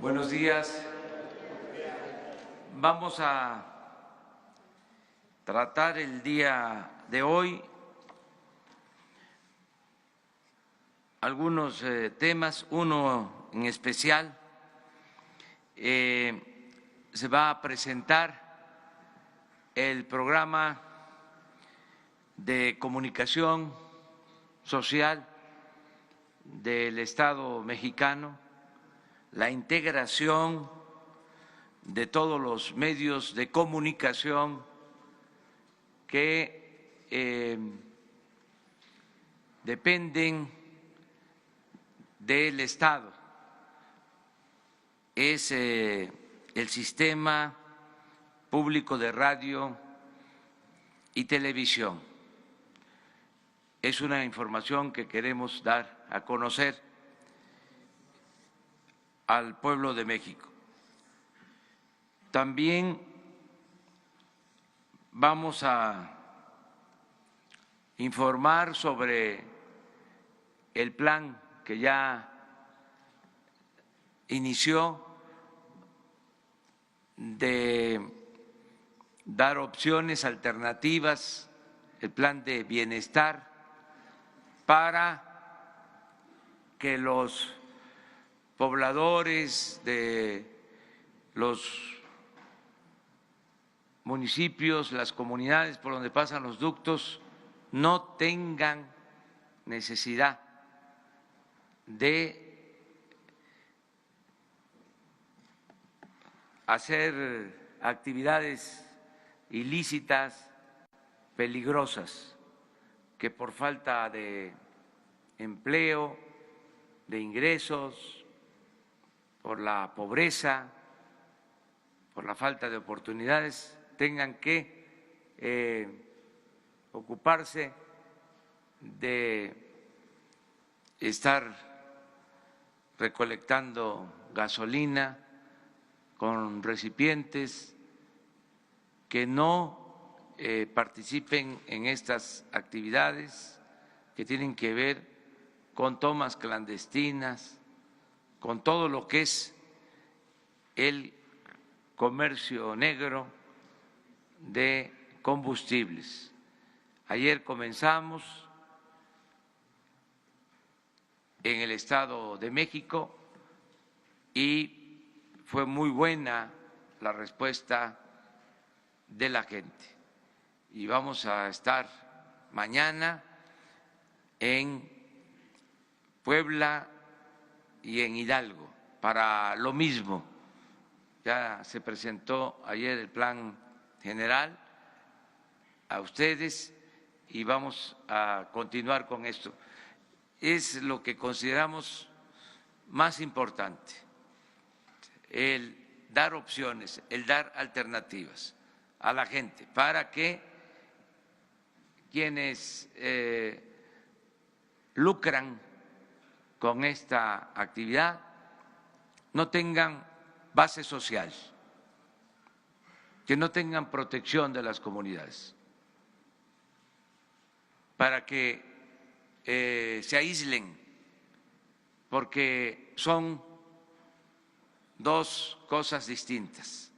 Buenos días. Vamos a tratar el día de hoy algunos temas, uno en especial. Se va a presentar el programa de comunicación social del Estado mexicano, la integración de todos los medios de comunicación que dependen del Estado. Es el Sistema Público de Radio y Televisión. Es una información que queremos dar a conocer al pueblo de México. También vamos a informar sobre el plan que ya inició de dar opciones alternativas, el plan de bienestar para que los pobladores de los municipios, las comunidades por donde pasan los ductos, no tengan necesidad de hacer actividades ilícitas, peligrosas, que por falta de empleo, de ingresos, por la pobreza, por la falta de oportunidades, tengan que ocuparse de estar recolectando gasolina con recipientes, que no participen en estas actividades que tienen que ver con tomas clandestinas, con todo lo que es el comercio negro de combustibles. Ayer comenzamos en el Estado de México y fue muy buena la respuesta de la gente. Y vamos a estar mañana en Puebla y en Hidalgo para lo mismo. Ya se presentó ayer el plan general a ustedes y vamos a continuar con esto. Es lo que consideramos más importante, el dar opciones, el dar alternativas a la gente para que quienes lucran con esta actividad no tengan base social, que no tengan protección de las comunidades, para que se aíslen, porque son dos cosas distintas.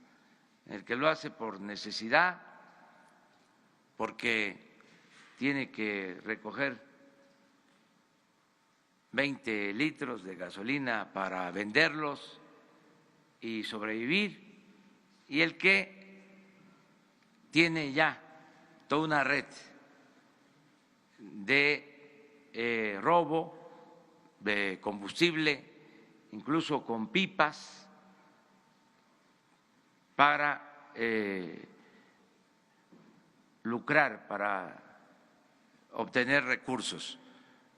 El que lo hace por necesidad, porque tiene que recoger 20 litros de gasolina para venderlos y sobrevivir, y el que tiene ya toda una red de robo de combustible, incluso con pipas, para lucrar, para obtener recursos.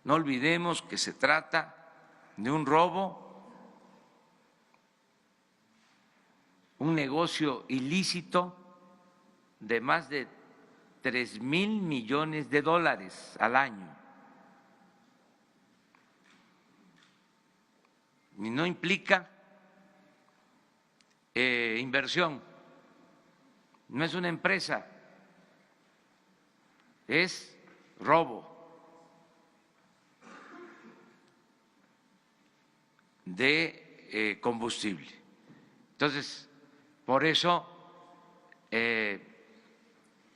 No olvidemos que se trata de un robo, un negocio ilícito de más de 3,000 millones de dólares al año. Y no implica inversión, no es una empresa, es robo de combustible. Entonces, por eso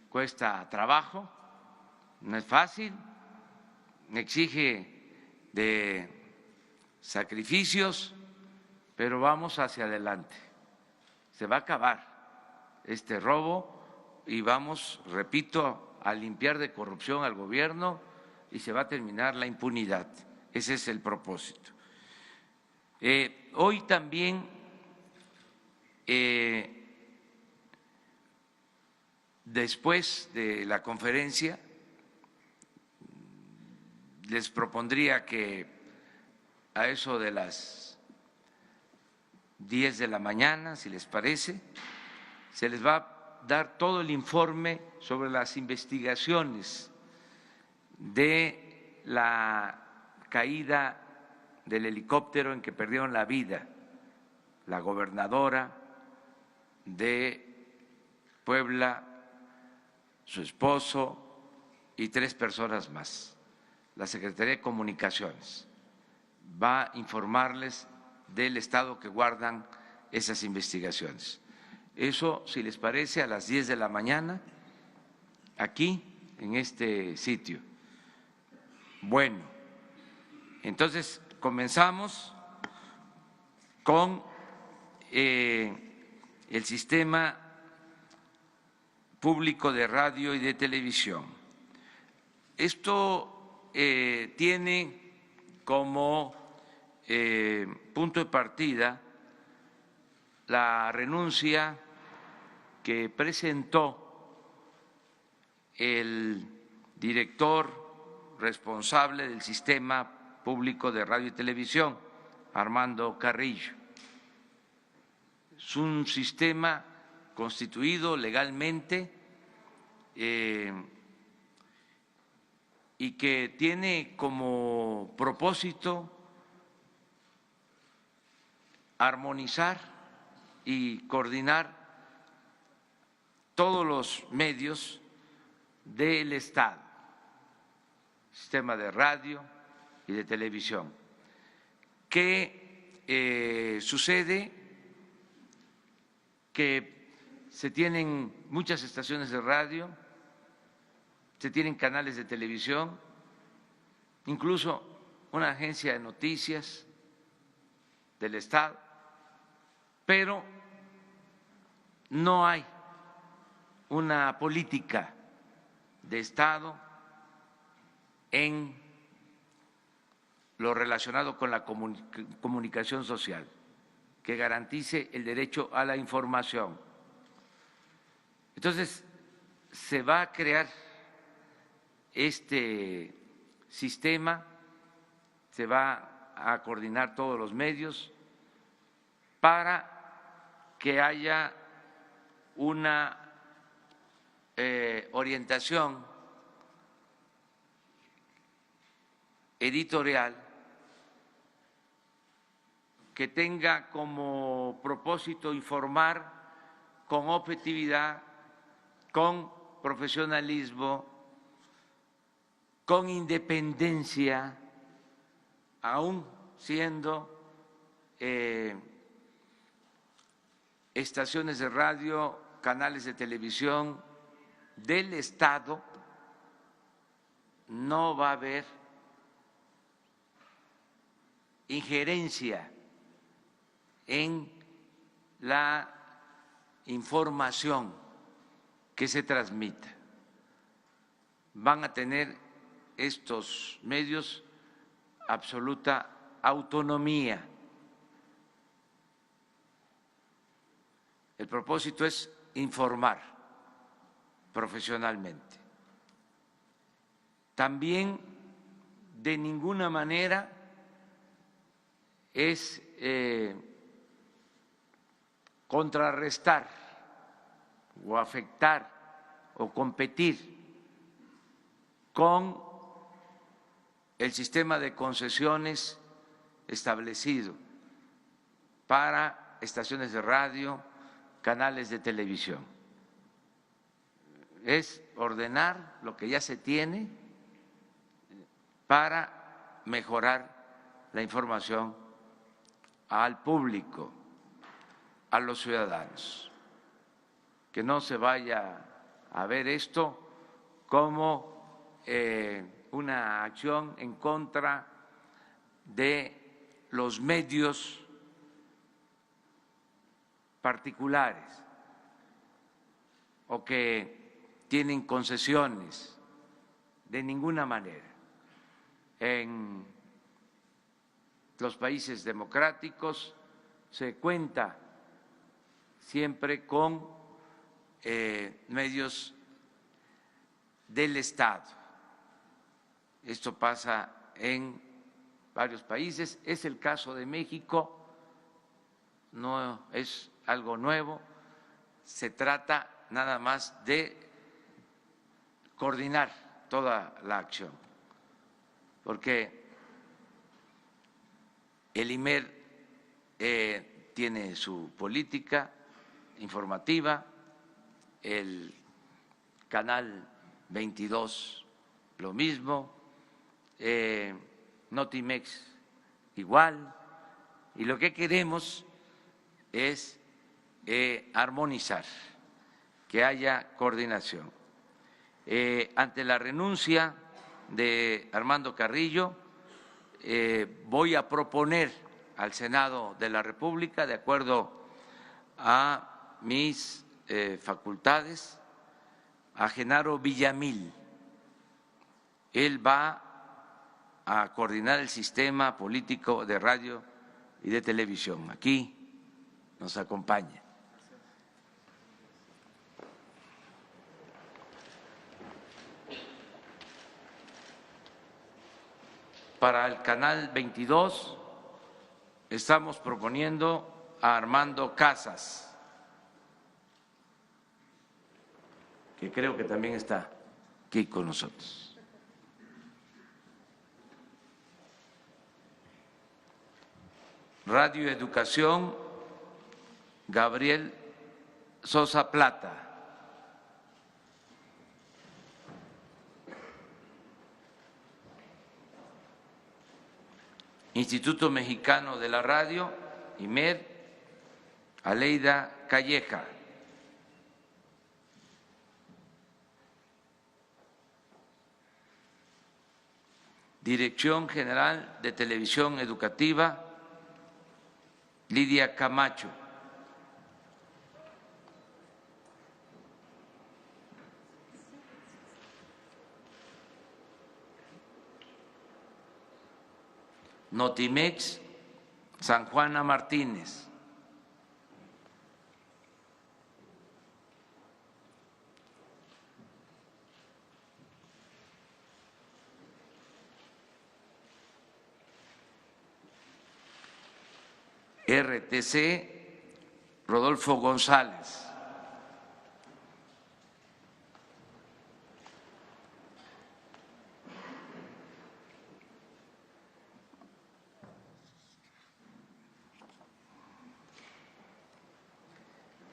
cuesta trabajo, no es fácil, exige de sacrificios, pero vamos hacia adelante. Se va a acabar este robo y vamos, repito, a limpiar de corrupción al gobierno y se va a terminar la impunidad. Ese es el propósito. Hoy también después de la conferencia les propondría que a eso de las 10 de la mañana, si les parece, se les va a dar todo el informe sobre las investigaciones de la caída del helicóptero en que perdieron la vida la gobernadora de Puebla, su esposo y 3 personas más. La Secretaría de Comunicaciones va a informarles del estado que guardan esas investigaciones. Eso, si les parece, a las 10 de la mañana, aquí, en este sitio. Bueno, entonces comenzamos con el sistema público de radio y de televisión. Esto tiene como punto de partida la renuncia que presentó el director responsable del sistema público de radio y televisión, Armando Carrillo. Es un sistema constituido legalmente y que tiene como propósito armonizar y coordinar todos los medios del Estado, sistema de radio y de televisión. ¿Qué sucede? Que se tienen muchas estaciones de radio, se tienen canales de televisión, incluso una agencia de noticias del Estado, pero no hay una política de Estado en lo relacionado con la comunicación social que garantice el derecho a la información. Entonces, se va a crear este sistema, se va a coordinar todos los medios para que haya una orientación editorial que tenga como propósito informar con objetividad, con profesionalismo, con independencia, aún siendo estaciones de radio, canales de televisión del Estado, no va a haber injerencia en la información que se transmita. Van a tener estos medios absoluta autonomía. El propósito es informar profesionalmente. También de ninguna manera es contrarrestar o afectar o competir con el sistema de concesiones establecido para estaciones de radio, canales de televisión. Es ordenar lo que ya se tiene para mejorar la información al público. a los ciudadanos, que no se vaya a ver esto como una acción en contra de los medios particulares o que tienen concesiones, de ninguna manera. En los países democráticos se cuenta siempre con medios del Estado. Esto pasa en varios países, es el caso de México, no es algo nuevo, se trata nada más de coordinar toda la acción, porque el IMER tiene su política informativa, el Canal 22 lo mismo, Notimex igual, y lo que queremos es armonizar, que haya coordinación. Ante la renuncia de Armando Carrillo, voy a proponer al Senado de la República, de acuerdo a mis facultades, a Genaro Villamil. Él va a coordinar el sistema político de radio y de televisión. Aquí nos acompaña. Para el Canal 22 estamos proponiendo a Armando Casas, que creo que también está aquí con nosotros. Radio Educación, Gabriel Sosa Plata. Instituto Mexicano de la Radio, IMER, Aleida Calleja. Dirección General de Televisión Educativa, Lidia Camacho. Notimex, San Juana Martínez. RTC, Rodolfo González.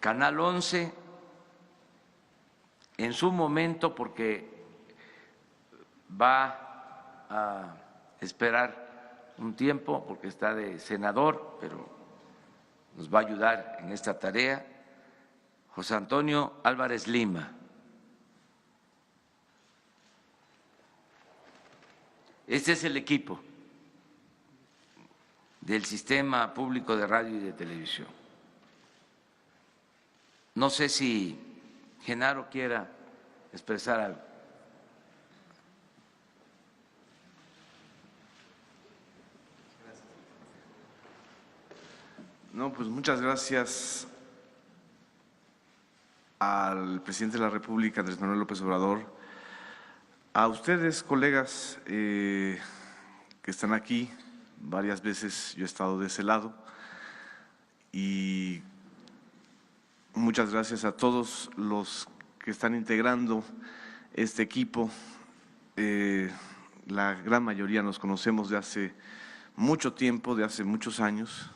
Canal 11, en su momento, porque va a esperar un tiempo, porque está de senador, pero nos va a ayudar en esta tarea, José Antonio Álvarez Lima. Este es el equipo del Sistema Público de Radio y de Televisión. No sé si Genaro quiera expresar algo. No, pues muchas gracias al presidente de la República, Andrés Manuel López Obrador, a ustedes, colegas que están aquí. Varias veces yo he estado de ese lado y muchas gracias a todos los que están integrando este equipo. La gran mayoría nos conocemos de hace mucho tiempo, de hace muchos años,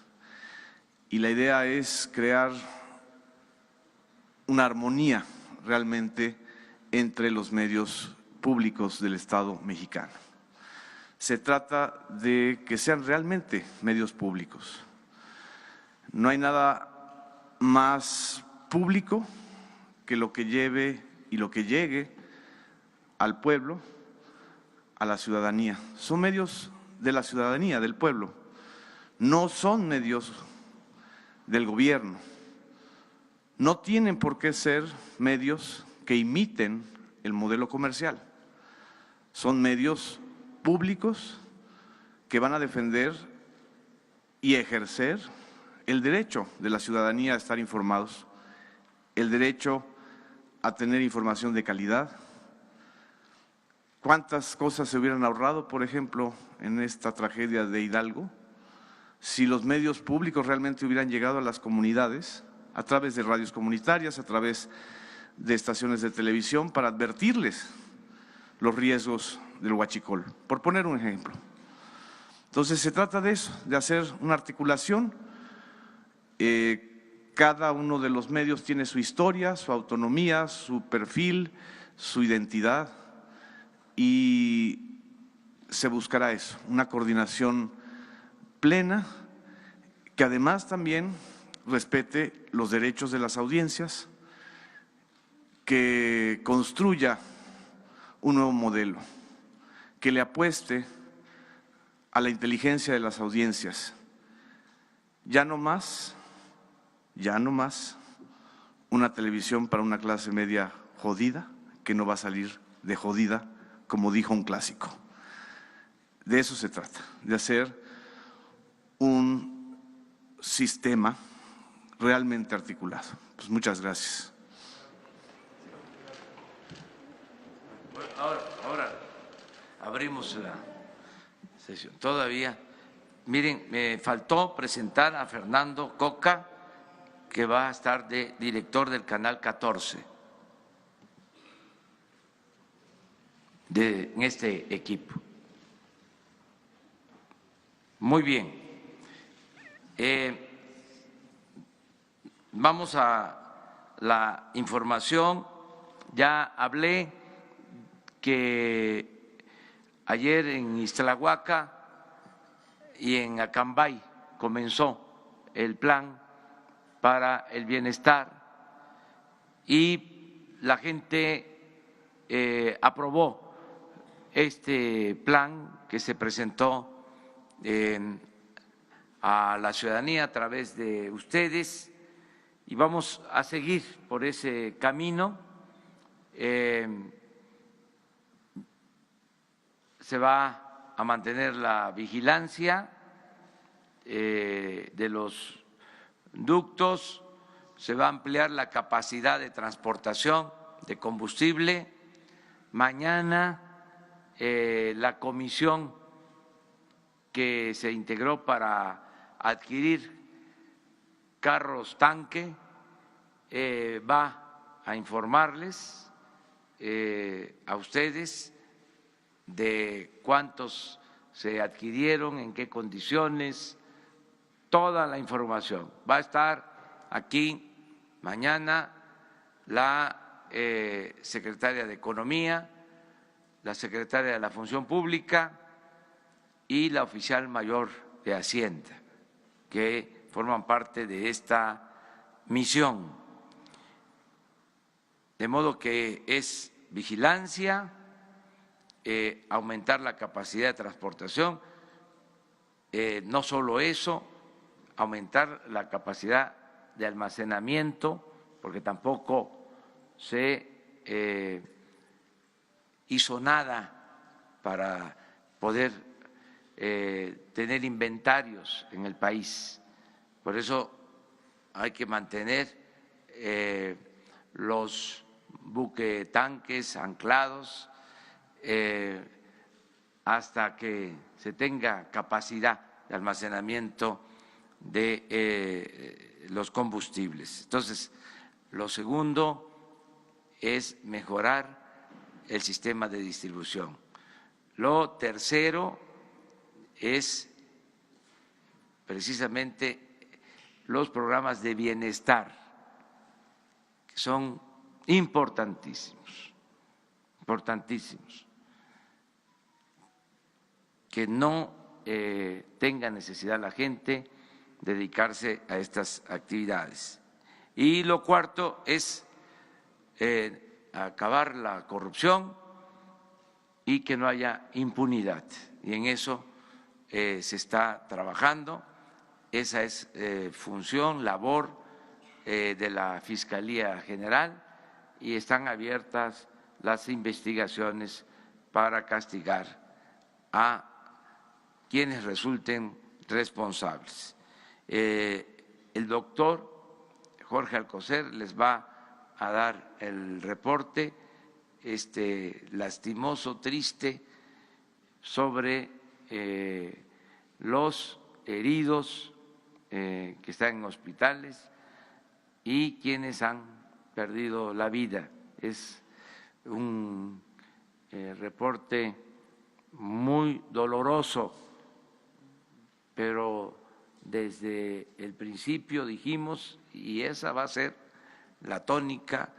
y la idea es crear una armonía realmente entre los medios públicos del Estado mexicano. Se trata de que sean realmente medios públicos. No hay nada más público que lo que lleve y lo que llegue al pueblo, a la ciudadanía. Son medios de la ciudadanía, del pueblo, no son medios del gobierno. No tienen por qué ser medios que imiten el modelo comercial. Son medios públicos que van a defender y ejercer el derecho de la ciudadanía a estar informados, el derecho a tener información de calidad. ¿Cuántas cosas se hubieran ahorrado, por ejemplo, en esta tragedia de Hidalgo, si los medios públicos realmente hubieran llegado a las comunidades a través de radios comunitarias, a través de estaciones de televisión, para advertirles los riesgos del huachicol, por poner un ejemplo? Entonces se trata de eso, de hacer una articulación. Cada uno de los medios tiene su historia, su autonomía, su perfil, su identidad, y se buscará eso, una coordinación plena que además también respete los derechos de las audiencias, que construya un nuevo modelo, que le apueste a la inteligencia de las audiencias. Ya no más una televisión para una clase media jodida, que no va a salir de jodida, como dijo un clásico. De eso se trata, de hacer un sistema realmente articulado. Pues muchas gracias. Ahora abrimos la sesión. Todavía, miren, me faltó presentar a Fernando Coca, que va a estar de director del Canal 14 en este equipo. Muy bien. Vamos a la información. Ya hablé que ayer en Ixtlahuaca y en Acambay comenzó el plan para el bienestar y la gente aprobó este plan que se presentó a la ciudadanía a través de ustedes, y vamos a seguir por ese camino. Se va a mantener la vigilancia de los ductos, se va a ampliar la capacidad de transportación de combustible. Mañana la comisión que se integró para adquirir carros tanque va a informarles a ustedes de cuántos se adquirieron, en qué condiciones, toda la información. Va a estar aquí mañana la secretaria de Economía, la secretaria de la Función Pública y la oficial mayor de Hacienda, que forman parte de esta misión. De modo que es vigilancia, aumentar la capacidad de transportación, no solo eso, aumentar la capacidad de almacenamiento, porque tampoco se hizo nada para poder tener inventarios en el país. Por eso hay que mantener los buquetanques anclados hasta que se tenga capacidad de almacenamiento de los combustibles. Entonces, lo segundo es mejorar el sistema de distribución. Lo tercero es precisamente los programas de bienestar, que son importantísimos, que no tenga necesidad la gente de dedicarse a estas actividades. Y lo cuarto es acabar la corrupción y que no haya impunidad. Y en eso se está trabajando. Esa es función, labor de la Fiscalía General, y están abiertas las investigaciones para castigar a quienes resulten responsables. El doctor Jorge Alcocer les va a dar el reporte lastimoso, triste, sobre los heridos que están en hospitales y quienes han perdido la vida. Es un reporte muy doloroso, pero desde el principio dijimos, y esa va a ser la tónica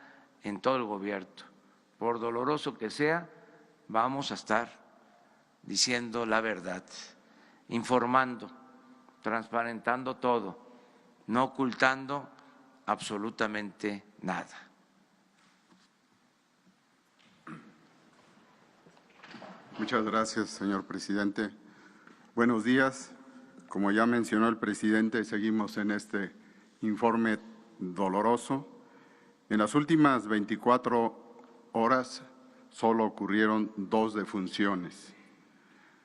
en todo el gobierno, por doloroso que sea, vamos a estar diciendo la verdad, informando, transparentando todo, no ocultando absolutamente nada. Muchas gracias, señor presidente. Buenos días. Como ya mencionó el presidente, seguimos en este informe doloroso. En las últimas 24 horas solo ocurrieron 2 defunciones.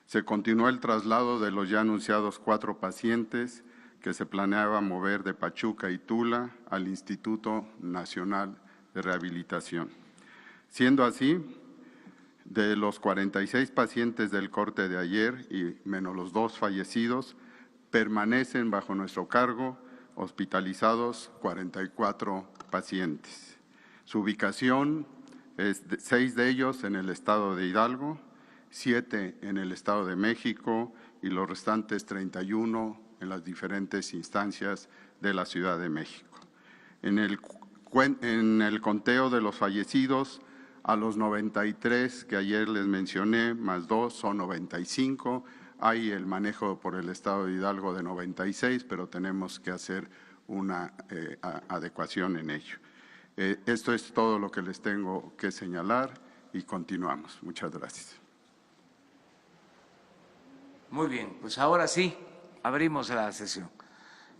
Se continuó el traslado de los ya anunciados 4 pacientes que se planeaba mover de Pachuca y Tula al Instituto Nacional de Rehabilitación. Siendo así, de los 46 pacientes del corte de ayer y menos los 2 fallecidos, permanecen bajo nuestro cargo hospitalizados 44 pacientes. Su ubicación es 6 de ellos en el estado de Hidalgo, 7 en el estado de México y los restantes 31 en las diferentes instancias de la Ciudad de México. En el conteo de los fallecidos, a los 93 que ayer les mencioné, más 2 son 95. Hay el manejo por el estado de Hidalgo de 96, pero tenemos que hacer una adecuación en ello. Esto es todo lo que les tengo que señalar y continuamos. Muchas gracias. Muy bien, pues ahora sí, abrimos la sesión.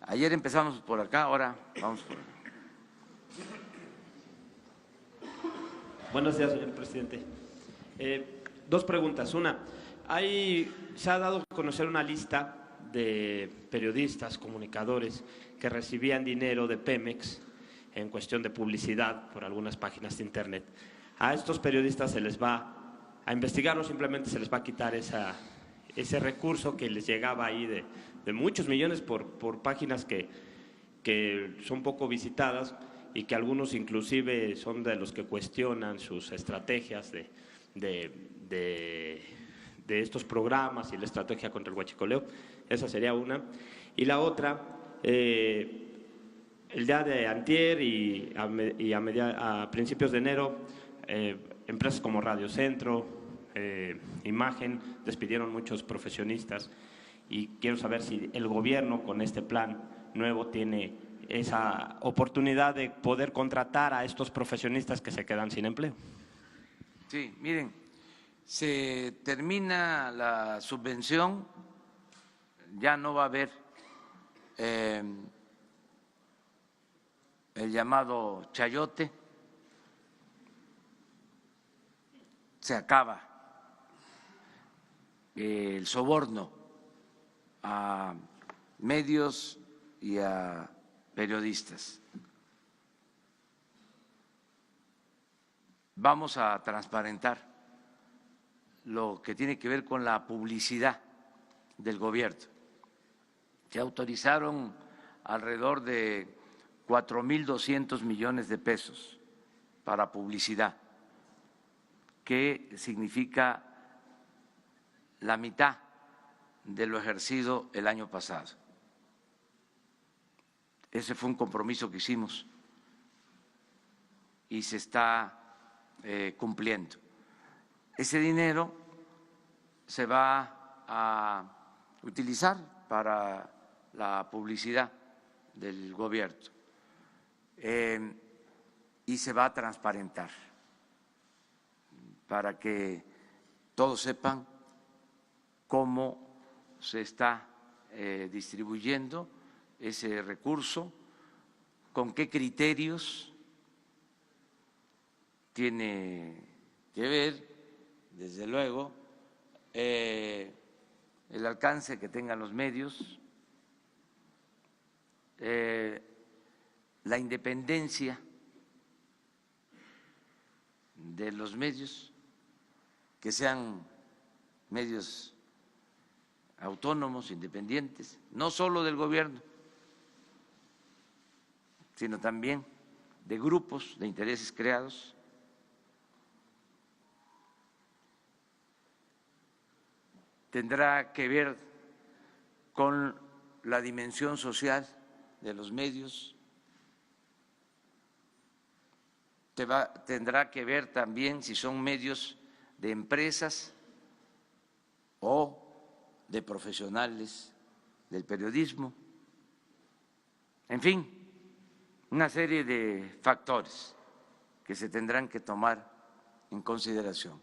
Ayer empezamos por acá, ahora vamos por acá. Buenos días, señor presidente. 2 preguntas. Una, se ha dado a conocer una lista de periodistas, comunicadores que recibían dinero de Pemex en cuestión de publicidad por algunas páginas de internet. A estos periodistas se les va a investigar o simplemente se les va a quitar ese recurso que les llegaba ahí de muchos millones por páginas que son poco visitadas y que algunos inclusive son de los que cuestionan sus estrategias de estos programas y la estrategia contra el huachicoleo. Esa sería una. Y la otra, el día de antier y a principios de enero, empresas como Radio Centro, Imagen, despidieron muchos profesionistas, y quiero saber si el gobierno con este plan nuevo tiene esa oportunidad de poder contratar a estos profesionistas que se quedan sin empleo. Sí, miren, se termina la subvención, ya no va a haber el llamado chayote, se acaba el soborno a medios y a periodistas. Vamos a transparentar lo que tiene que ver con la publicidad del gobierno. Se autorizaron alrededor de 4.200 millones de pesos para publicidad, que significa la mitad de lo ejercido el año pasado. Ese fue un compromiso que hicimos y se está cumpliendo. Ese dinero se va a utilizar para la publicidad del gobierno. y se va a transparentar para que todos sepan cómo se está distribuyendo ese recurso, con qué criterios. Tiene que ver, desde luego, el alcance que tengan los medios, la independencia de los medios, que sean medios autónomos, independientes, no solo del gobierno, sino también de grupos de intereses creados. Tendrá que ver con la dimensión social de los medios, tendrá que ver también si son medios de empresas o de profesionales del periodismo, en fin, una serie de factores que se tendrán que tomar en consideración.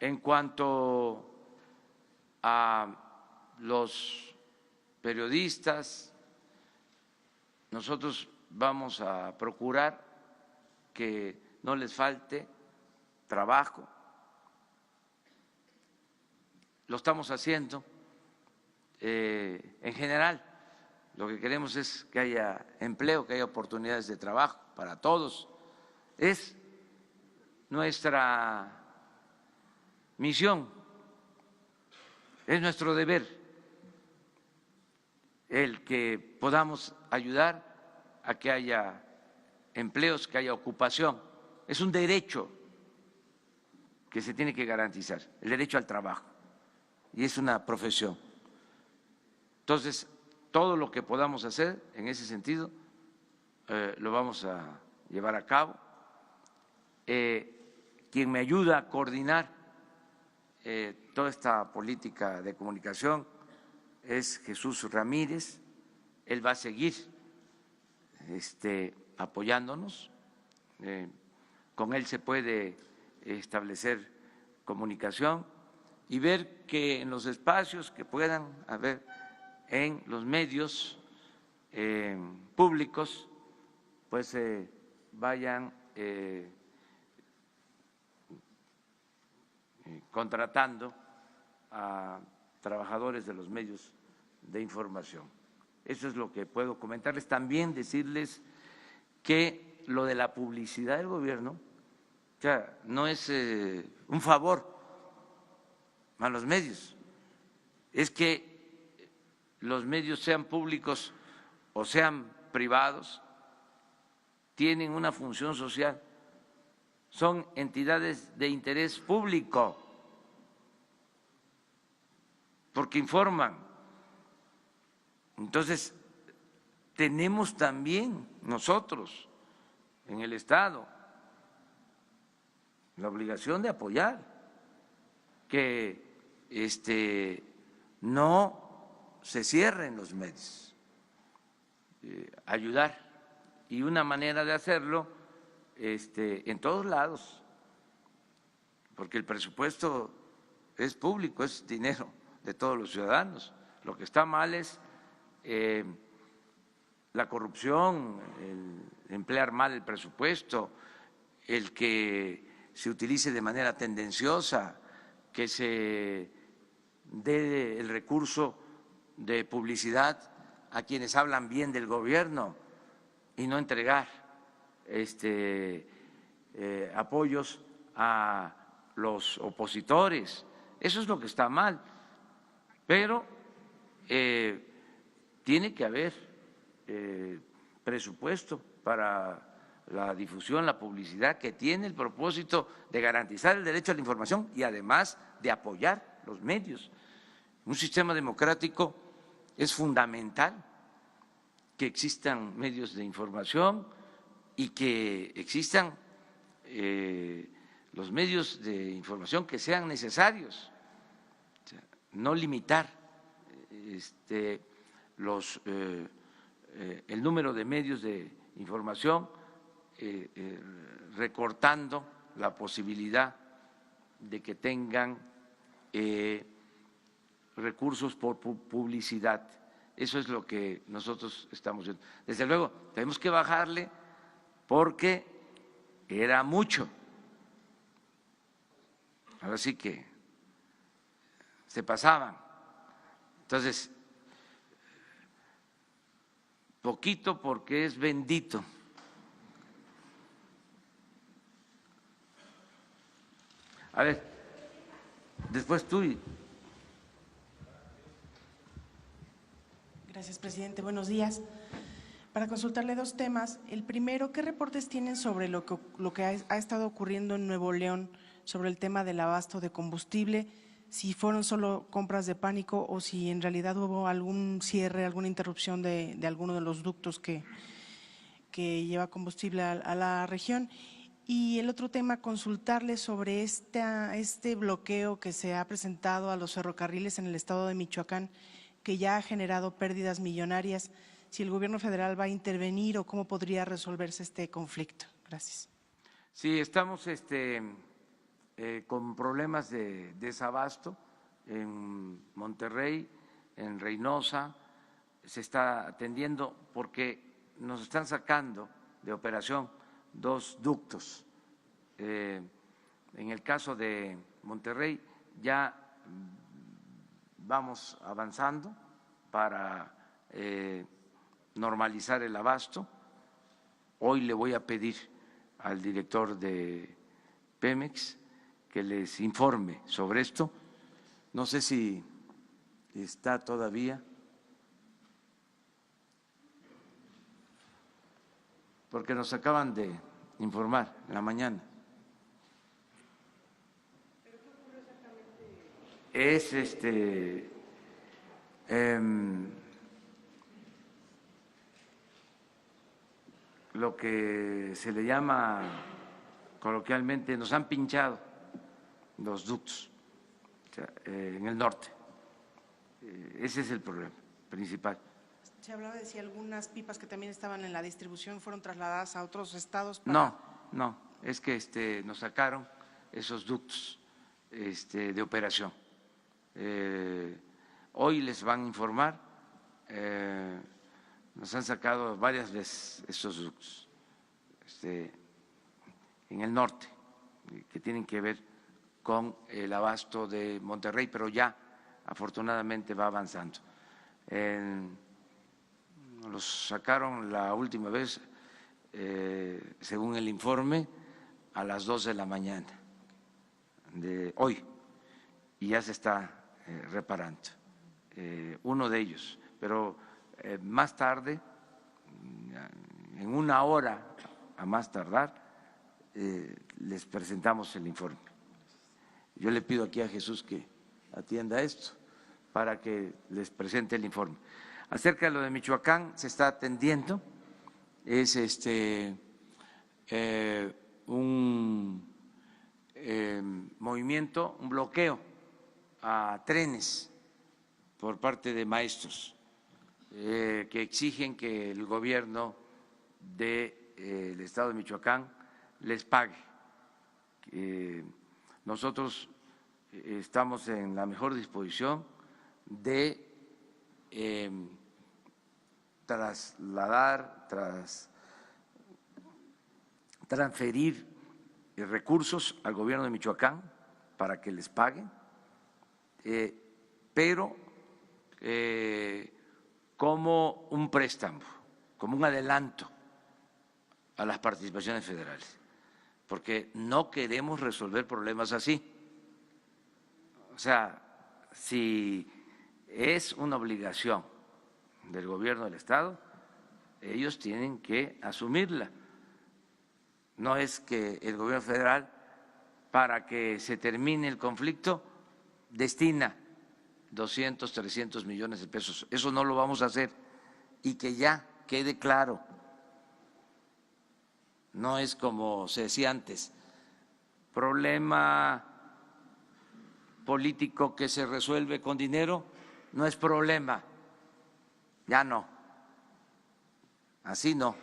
En cuanto a los periodistas, nosotros vamos a procurar que no les falte trabajo. Lo estamos haciendo en general. Lo que queremos es que haya empleo, que haya oportunidades de trabajo para todos. Es nuestra misión, es nuestro deber el que podamos ayudar a que haya empleos, que haya ocupación. Es un derecho que se tiene que garantizar, el derecho al trabajo, y es una profesión. Entonces, todo lo que podamos hacer en ese sentido lo vamos a llevar a cabo. Quien me ayuda a coordinar toda esta política de comunicación es Jesús Ramírez. Él va a seguir apoyándonos. Con él se puede establecer comunicación y ver que en los espacios que puedan haber en los medios públicos, pues vayan contratando a trabajadores de los medios de información. Eso es lo que puedo comentarles. También decirles que lo de la publicidad del gobierno, o sea, no es un favor a los medios, es que los medios, sean públicos o sean privados, tienen una función social, son entidades de interés público, porque informan. Entonces, tenemos también nosotros en el Estado la obligación de apoyar, que no se cierren los medios, ayudar, y una manera de hacerlo en todos lados, porque el presupuesto es público, es dinero de todos los ciudadanos. Lo que está mal es la corrupción, el emplear mal el presupuesto, el que se utilice de manera tendenciosa, que se dé el recurso de publicidad a quienes hablan bien del gobierno y no entregar apoyos a los opositores. Eso es lo que está mal, pero tiene que haber presupuesto para la difusión, la publicidad, que tiene el propósito de garantizar el derecho a la información y además de apoyar los medios. Un sistema democrático es fundamental que existan medios de información y que existan los medios de información que sean necesarios, o sea, no limitar los el número de medios de información, recortando la posibilidad de que tengan recursos por publicidad. Eso es lo que nosotros estamos viendo. Desde luego, tenemos que bajarle porque era mucho. Ahora sí que se pasaban. Entonces, poquito porque es bendito. A ver, después tú. Gracias, presidente. Buenos días. Para consultarle dos temas. El primero, ¿qué reportes tienen sobre lo que ha estado ocurriendo en Nuevo León sobre el tema del abasto de combustible? Si fueron solo compras de pánico o si en realidad hubo algún cierre, alguna interrupción de alguno de los ductos que lleva combustible a la región. Y el otro tema, consultarle sobre este bloqueo que se ha presentado a los ferrocarriles en el estado de Michoacán, que ya ha generado pérdidas millonarias, si el gobierno federal va a intervenir o cómo podría resolverse este conflicto. Gracias. Sí, estamos con problemas de desabasto en Monterrey, en Reynosa, se está atendiendo porque nos están sacando de operación 2 ductos. En el caso de Monterrey ya vamos avanzando para normalizar el abasto. Hoy le voy a pedir al director de Pemex que les informe sobre esto. No sé si está todavía, porque nos acaban de informar en la mañana. Es lo que se le llama coloquialmente, nos han pinchado los ductos, o sea, en el norte. Ese es el problema principal. Se hablaba de si algunas pipas que también estaban en la distribución fueron trasladadas a otros estados. No, es que nos sacaron esos ductos de operación. Hoy les van a informar, nos han sacado varias veces esos ductos en el norte, que tienen que ver con el abasto de Monterrey, pero ya afortunadamente va avanzando. Los sacaron la última vez, según el informe, a las 2 de la mañana de hoy, y ya se está reparando uno de ellos, pero más tarde, en 1 hora a más tardar, les presentamos el informe. Yo le pido aquí a Jesús que atienda esto para que les presente el informe. Acerca de lo de Michoacán, se está atendiendo, es un movimiento, un bloqueo a trenes por parte de maestros que exigen que el gobierno del estado de Michoacán les pague. Nosotros estamos en la mejor disposición de transferir recursos al gobierno de Michoacán para que les paguen, pero como un préstamo, como un adelanto a las participaciones federales, porque no queremos resolver problemas así. O sea, si es una obligación del gobierno del Estado, ellos tienen que asumirla. No es que el gobierno federal, para que se termine el conflicto, destina 200, 300 millones de pesos. Eso no lo vamos a hacer, y que ya quede claro. No es como se decía antes, problema político que se resuelve con dinero, no es problema, ya no. así no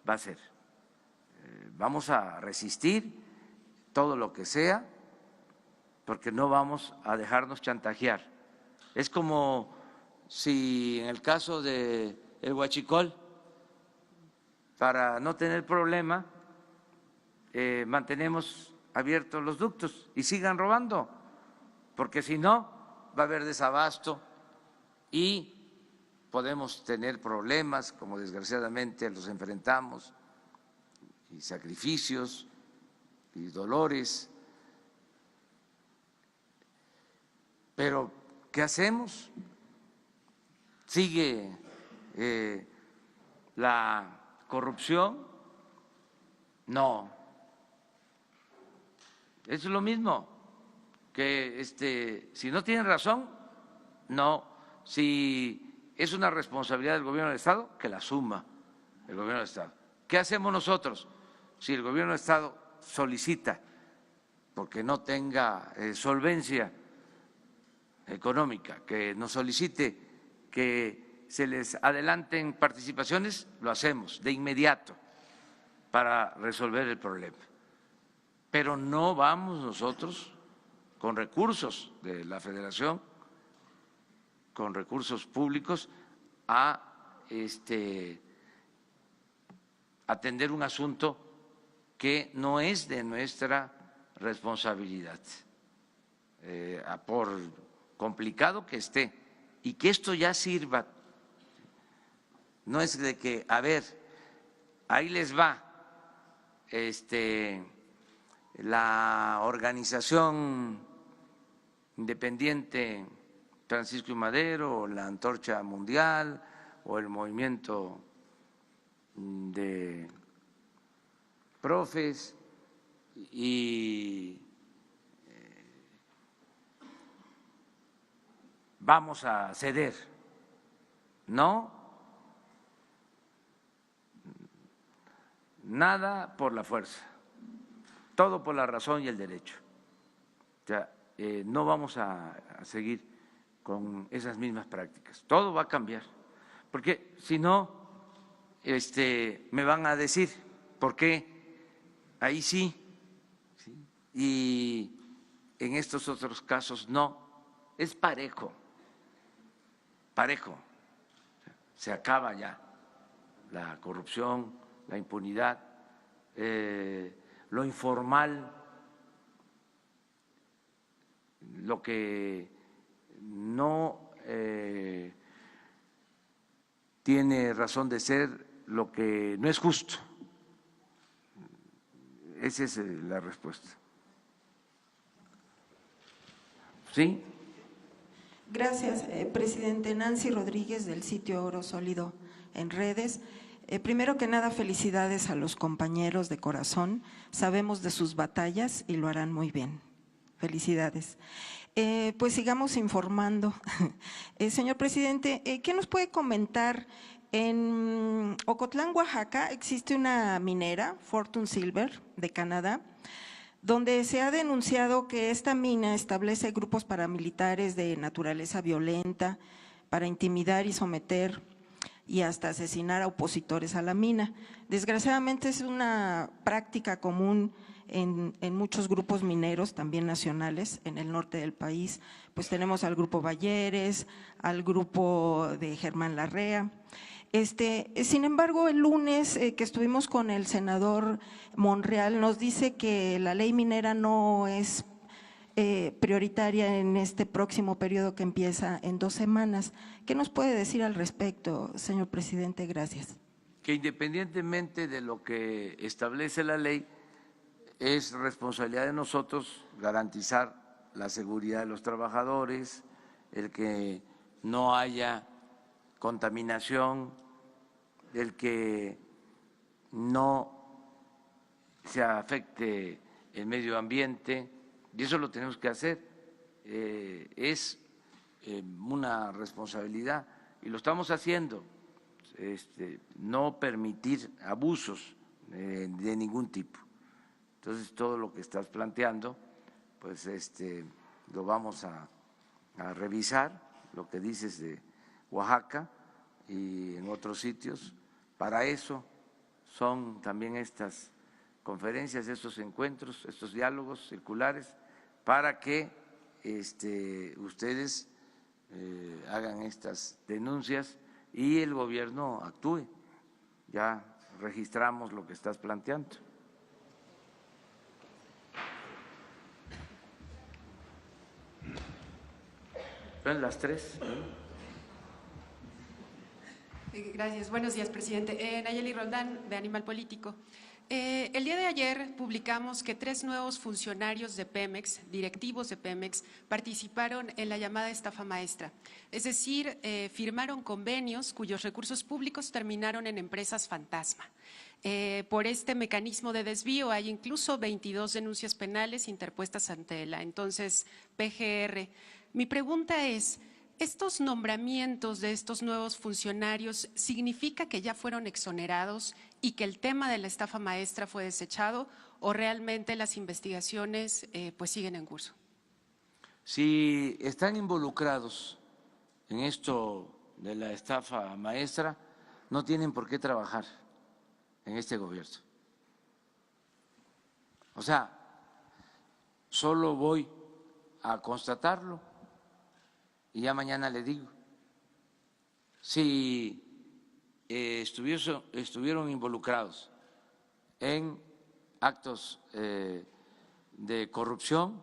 va a ser. Vamos a resistir todo lo que sea, porque no vamos a dejarnos chantajear. Es como si en el caso del huachicol, para no tener problema, mantenemos abiertos los ductos y sigan robando, porque si no va a haber desabasto y podemos tener problemas, como desgraciadamente los enfrentamos, y sacrificios y dolores. Pero, ¿qué hacemos? ¿Sigue la corrupción? No. Es lo mismo que si no tienen razón, no. Si es una responsabilidad del gobierno del Estado, que la asuma el gobierno del Estado. ¿Qué hacemos nosotros? Si el gobierno del Estado solicita, porque no tenga solvencia económica, que nos solicite que se les adelanten participaciones, lo hacemos de inmediato para resolver el problema. Pero no vamos nosotros con recursos de la Federación, con recursos públicos, a atender un asunto que no es de nuestra responsabilidad, por complicado que esté, y que esto ya sirva. No es de que, a ver, ahí les va la organización independiente Francisco y Madero, o la Antorcha Mundial, o el movimiento de profes, y vamos a ceder. No, nada por la fuerza, todo por la razón y el derecho. O sea, no vamos a seguir con esas mismas prácticas, todo va a cambiar, porque si no, me van a decir, ¿por qué ahí sí y en estos otros casos no? Es parejo, parejo. Se acaba ya la corrupción, la impunidad, lo informal, lo que no tiene razón de ser, lo que no es justo. Esa es la respuesta. ¿Sí? Gracias, presidente. Nancy Rodríguez, del sitio Oro Sólido en redes. Primero que nada, felicidades a los compañeros de corazón. Sabemos de sus batallas y lo harán muy bien. Felicidades. Pues sigamos informando. Señor presidente, ¿qué nos puede comentar? En Ocotlán, Oaxaca, existe una minera, Fortune Silver, de Canadá, donde se ha denunciado que esta mina establece grupos paramilitares de naturaleza violenta para intimidar y someter y hasta asesinar a opositores a la mina. Desgraciadamente es una práctica común en muchos grupos mineros, también nacionales, en el norte del país. Pues tenemos al grupo Balleres, al grupo de Germán Larrea. Sin embargo, el lunes que estuvimos con el senador Monreal, nos dice que la ley minera no es prioritaria en este próximo periodo que empieza en 2 semanas. ¿Qué nos puede decir al respecto, señor presidente? Gracias. Que independientemente de lo que establece la ley, es responsabilidad de nosotros garantizar la seguridad de los trabajadores, el que no haya contaminación, el que no se afecte el medio ambiente, y eso lo tenemos que hacer. Es una responsabilidad y lo estamos haciendo, no permitir abusos de ningún tipo. Entonces, todo lo que estás planteando, pues lo vamos a revisar, lo que dices de Oaxaca y en otros sitios, para eso son también estas conferencias, estos encuentros, estos diálogos circulares, para que ustedes hagan estas denuncias y el gobierno actúe. Ya registramos lo que estás planteando. Son las 3. Gracias. Buenos días, presidente. Nayeli Roldán, de Animal Político. El día de ayer publicamos que 3 nuevos funcionarios de Pemex, directivos de Pemex, participaron en la llamada estafa maestra. Es decir, firmaron convenios cuyos recursos públicos terminaron en empresas fantasma. Por este mecanismo de desvío hay incluso 22 denuncias penales interpuestas ante la entonces PGR. Mi pregunta es, ¿estos nombramientos de estos nuevos funcionarios significa que ya fueron exonerados y que el tema de la estafa maestra fue desechado o realmente las investigaciones pues siguen en curso? Si están involucrados en esto de la estafa maestra, no tienen por qué trabajar en este gobierno. O sea, solo voy a constatarlo y ya mañana le digo. Si estuvieron involucrados en actos de corrupción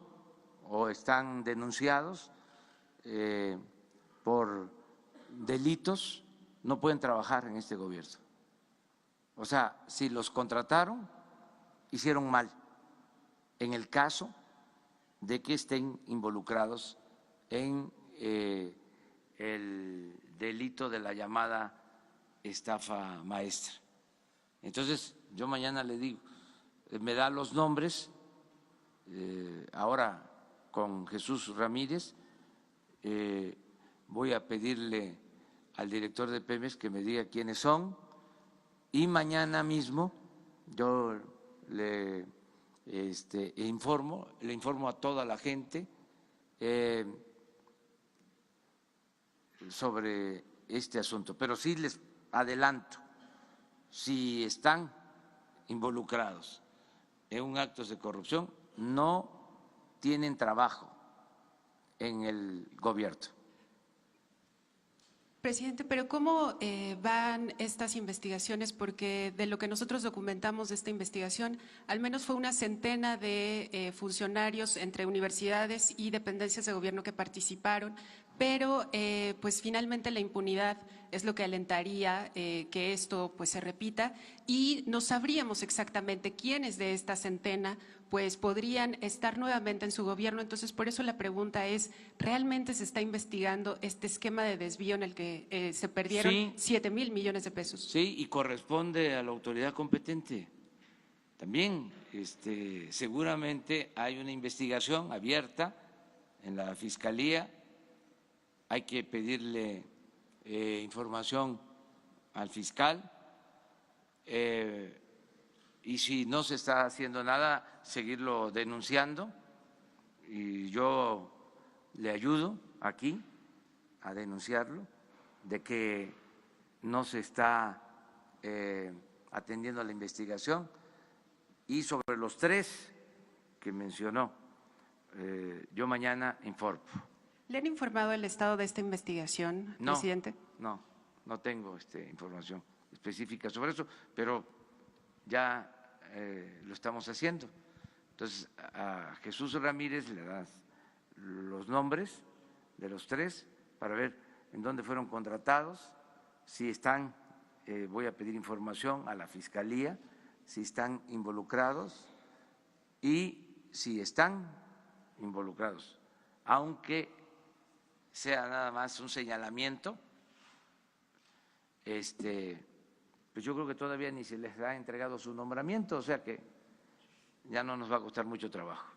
o están denunciados por delitos, no pueden trabajar en este gobierno. O sea, si los contrataron, hicieron mal en el caso de que estén involucrados en el delito de la llamada estafa maestra. Entonces, yo mañana le digo, me da los nombres, ahora con Jesús Ramírez, voy a pedirle al director de Pemex que me diga quiénes son y mañana mismo yo le informo a toda la gente sobre este asunto, pero sí les adelanto, si están involucrados en un acto de corrupción, no tienen trabajo en el gobierno. Presidente, pero ¿cómo van estas investigaciones? Porque de lo que nosotros documentamos de esta investigación, al menos fue una centena de funcionarios entre universidades y dependencias de gobierno que participaron, pero pues finalmente la impunidad es lo que alentaría que esto pues se repita y no sabríamos exactamente quiénes de esta centena pues podrían estar nuevamente en su gobierno. Entonces, por eso la pregunta es, ¿realmente se está investigando este esquema de desvío en el que se perdieron 7,000 millones de pesos? Sí, y corresponde a la autoridad competente. También seguramente hay una investigación abierta en la Fiscalía, hay que pedirle información al fiscal y si no se está haciendo nada, seguirlo denunciando y yo le ayudo aquí a denunciarlo de que no se está atendiendo a la investigación y sobre los 3 que mencionó, yo mañana informo. ¿Le han informado el estado de esta investigación, presidente? No tengo información específica sobre eso, pero ya lo estamos haciendo. Entonces, a Jesús Ramírez le das los nombres de los 3 para ver en dónde fueron contratados, si están, voy a pedir información a la Fiscalía, si están involucrados y si están involucrados, aunque sea nada más un señalamiento, pues yo creo que todavía ni se les ha entregado su nombramiento, o sea que ya no nos va a costar mucho trabajo.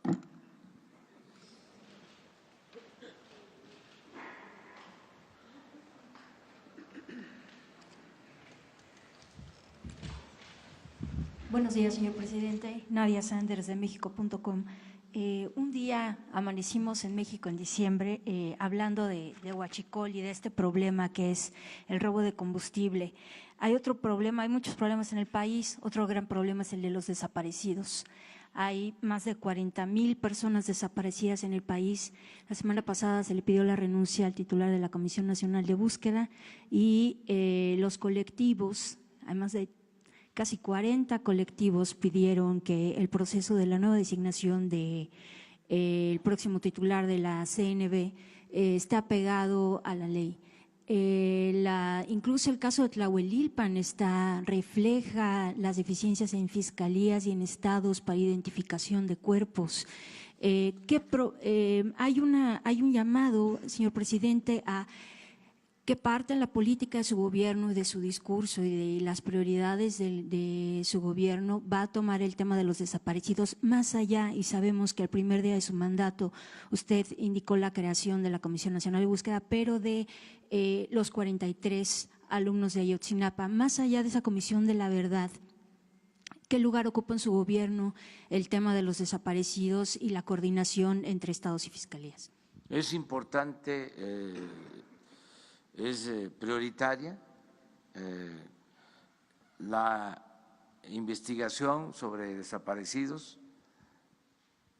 Buenos días, señor presidente. Nadia Sanders, de México.com. Un día amanecimos en México en diciembre hablando de huachicol y de este problema que es el robo de combustible. Hay otro problema, hay muchos problemas en el país, otro gran problema es el de los desaparecidos. Hay más de 40,000 personas desaparecidas en el país. La semana pasada se le pidió la renuncia al titular de la Comisión Nacional de Búsqueda y los colectivos, hay más de casi 40 colectivos pidieron que el proceso de la nueva designación de el próximo titular de la CNB esté apegado a la ley. Incluso el caso de Tlahuelilpan refleja las deficiencias en fiscalías y en estados para identificación de cuerpos. Hay un llamado, señor presidente, a que parte en la política de su gobierno y de su discurso y de las prioridades de su gobierno va a tomar el tema de los desaparecidos más allá, y sabemos que el primer día de su mandato usted indicó la creación de la Comisión Nacional de Búsqueda, pero de los 43 alumnos de Ayotzinapa, más allá de esa Comisión de la Verdad, ¿qué lugar ocupa en su gobierno el tema de los desaparecidos y la coordinación entre estados y fiscalías? Es importante, es prioritaria la investigación sobre desaparecidos.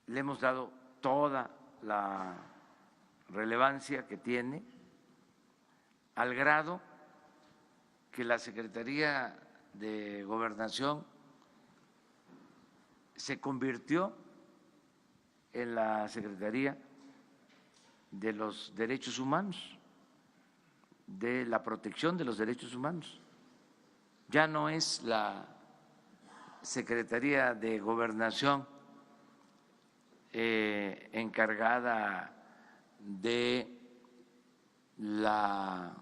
Le hemos dado toda la relevancia que tiene, al grado que la Secretaría de Gobernación se convirtió en la Secretaría de los Derechos Humanos, de la protección de los derechos humanos. Ya no es la Secretaría de Gobernación encargada de la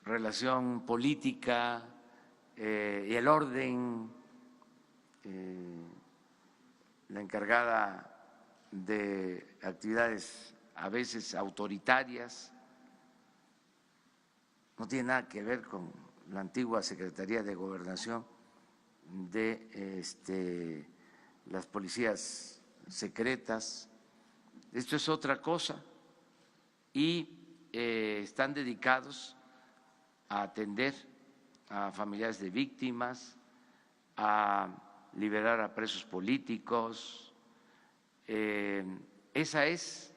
relación política y el orden, la encargada de actividades a veces autoritarias. No tiene nada que ver con la antigua Secretaría de Gobernación de las policías secretas. Esto es otra cosa y están dedicados a atender a familiares de víctimas, a liberar a presos políticos. Esa es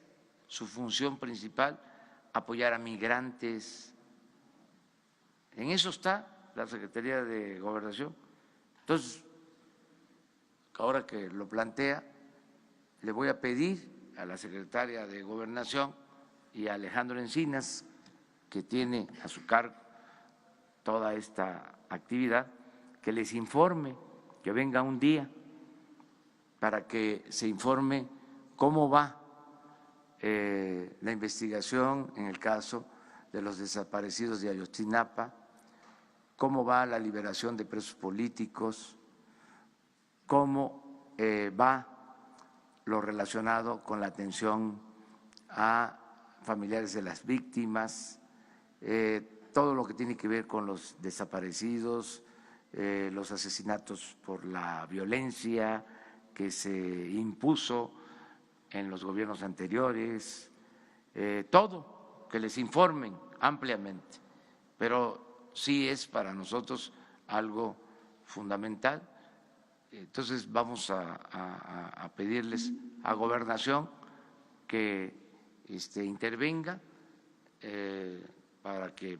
su función principal, apoyar a migrantes. En eso está la Secretaría de Gobernación. Entonces, ahora que lo plantea, le voy a pedir a la Secretaria de Gobernación y a Alejandro Encinas, que tiene a su cargo toda esta actividad, que les informe, que venga un día para que se informe cómo va la investigación en el caso de los desaparecidos de Ayotzinapa, cómo va la liberación de presos políticos, cómo va lo relacionado con la atención a familiares de las víctimas, todo lo que tiene que ver con los desaparecidos, los asesinatos por la violencia que se impuso en los gobiernos anteriores, todo, que les informen ampliamente, pero sí es para nosotros algo fundamental. Entonces vamos a pedirles a Gobernación que intervenga para que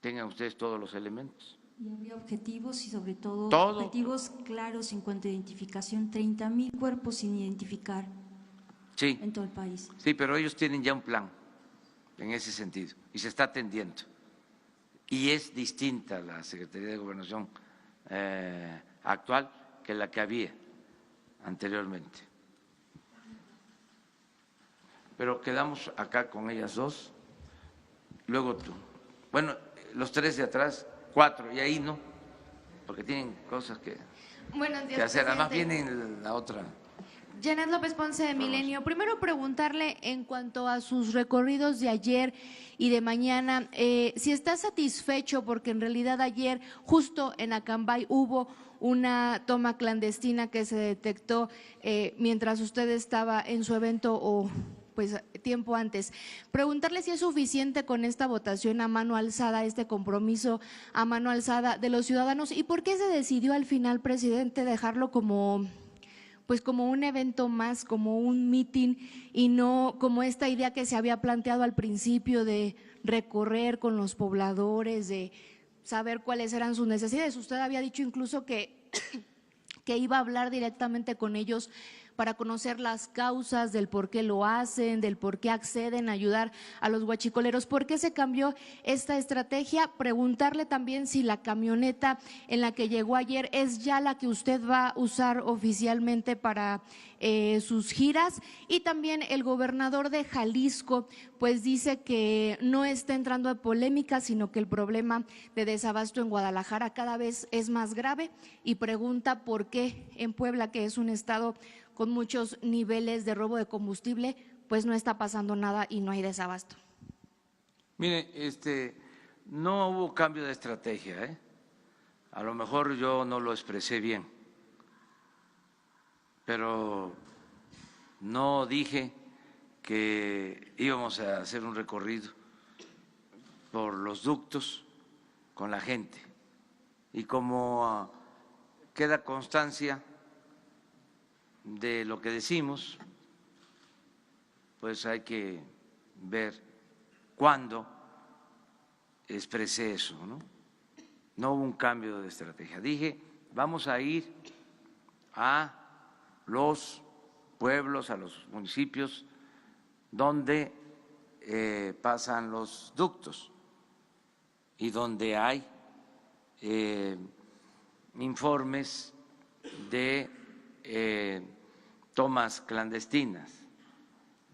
tengan ustedes todos los elementos. Y habría objetivos y sobre todo Todo. Objetivos claros en cuanto a identificación, 30,000 cuerpos sin identificar Sí, en todo el país. sí, pero ellos tienen ya un plan en ese sentido y se está atendiendo. Y es distinta la Secretaría de Gobernación actual que la que había anteriormente. Pero quedamos acá con ellas dos, luego tú. Bueno, los tres de atrás, 4, y ahí no, porque tienen cosas que Buenos días, hacer. Además presidente. viene la otra Janet López Ponce de Milenio. Primero preguntarle en cuanto a sus recorridos de ayer y de mañana, si está satisfecho porque en realidad ayer justo en Acambay hubo una toma clandestina que se detectó mientras usted estaba en su evento o pues tiempo antes. Preguntarle si es suficiente con esta votación a mano alzada, este compromiso a mano alzada de los ciudadanos y por qué se decidió al final, presidente, dejarlo como un evento más, como un meeting y no como esta idea que se había planteado al principio de recorrer con los pobladores, de saber cuáles eran sus necesidades. Usted había dicho incluso que iba a hablar directamente con ellos para conocer las causas del por qué lo hacen, del por qué acceden a ayudar a los huachicoleros. ¿Por qué se cambió esta estrategia? Preguntarle también si la camioneta en la que llegó ayer es ya la que usted va a usar oficialmente para sus giras. Y también el gobernador de Jalisco pues dice que no está entrando en polémica, sino que el problema de desabasto en Guadalajara cada vez es más grave y pregunta por qué en Puebla, que es un estado con muchos niveles de robo de combustible, pues no está pasando nada y no hay desabasto. Mire, no hubo cambio de estrategia, ¿eh? A lo mejor yo no lo expresé bien, pero no dije que íbamos a hacer un recorrido por los ductos con la gente. Y como queda constancia de lo que decimos, pues hay que ver cuándo expresé eso, ¿no? No hubo un cambio de estrategia. Dije, vamos a ir a los pueblos, a los municipios donde pasan los ductos y donde hay informes de tomas clandestinas.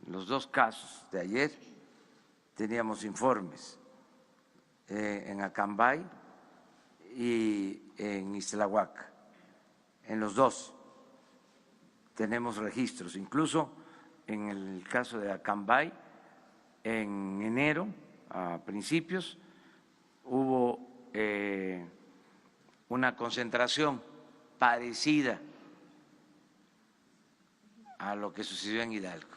En los dos casos de ayer teníamos informes en Acambay y en Ixtlahuaca. En los dos tenemos registros, incluso en el caso de Acambay, en enero, a principios, hubo una concentración parecida a lo que sucedió en Hidalgo.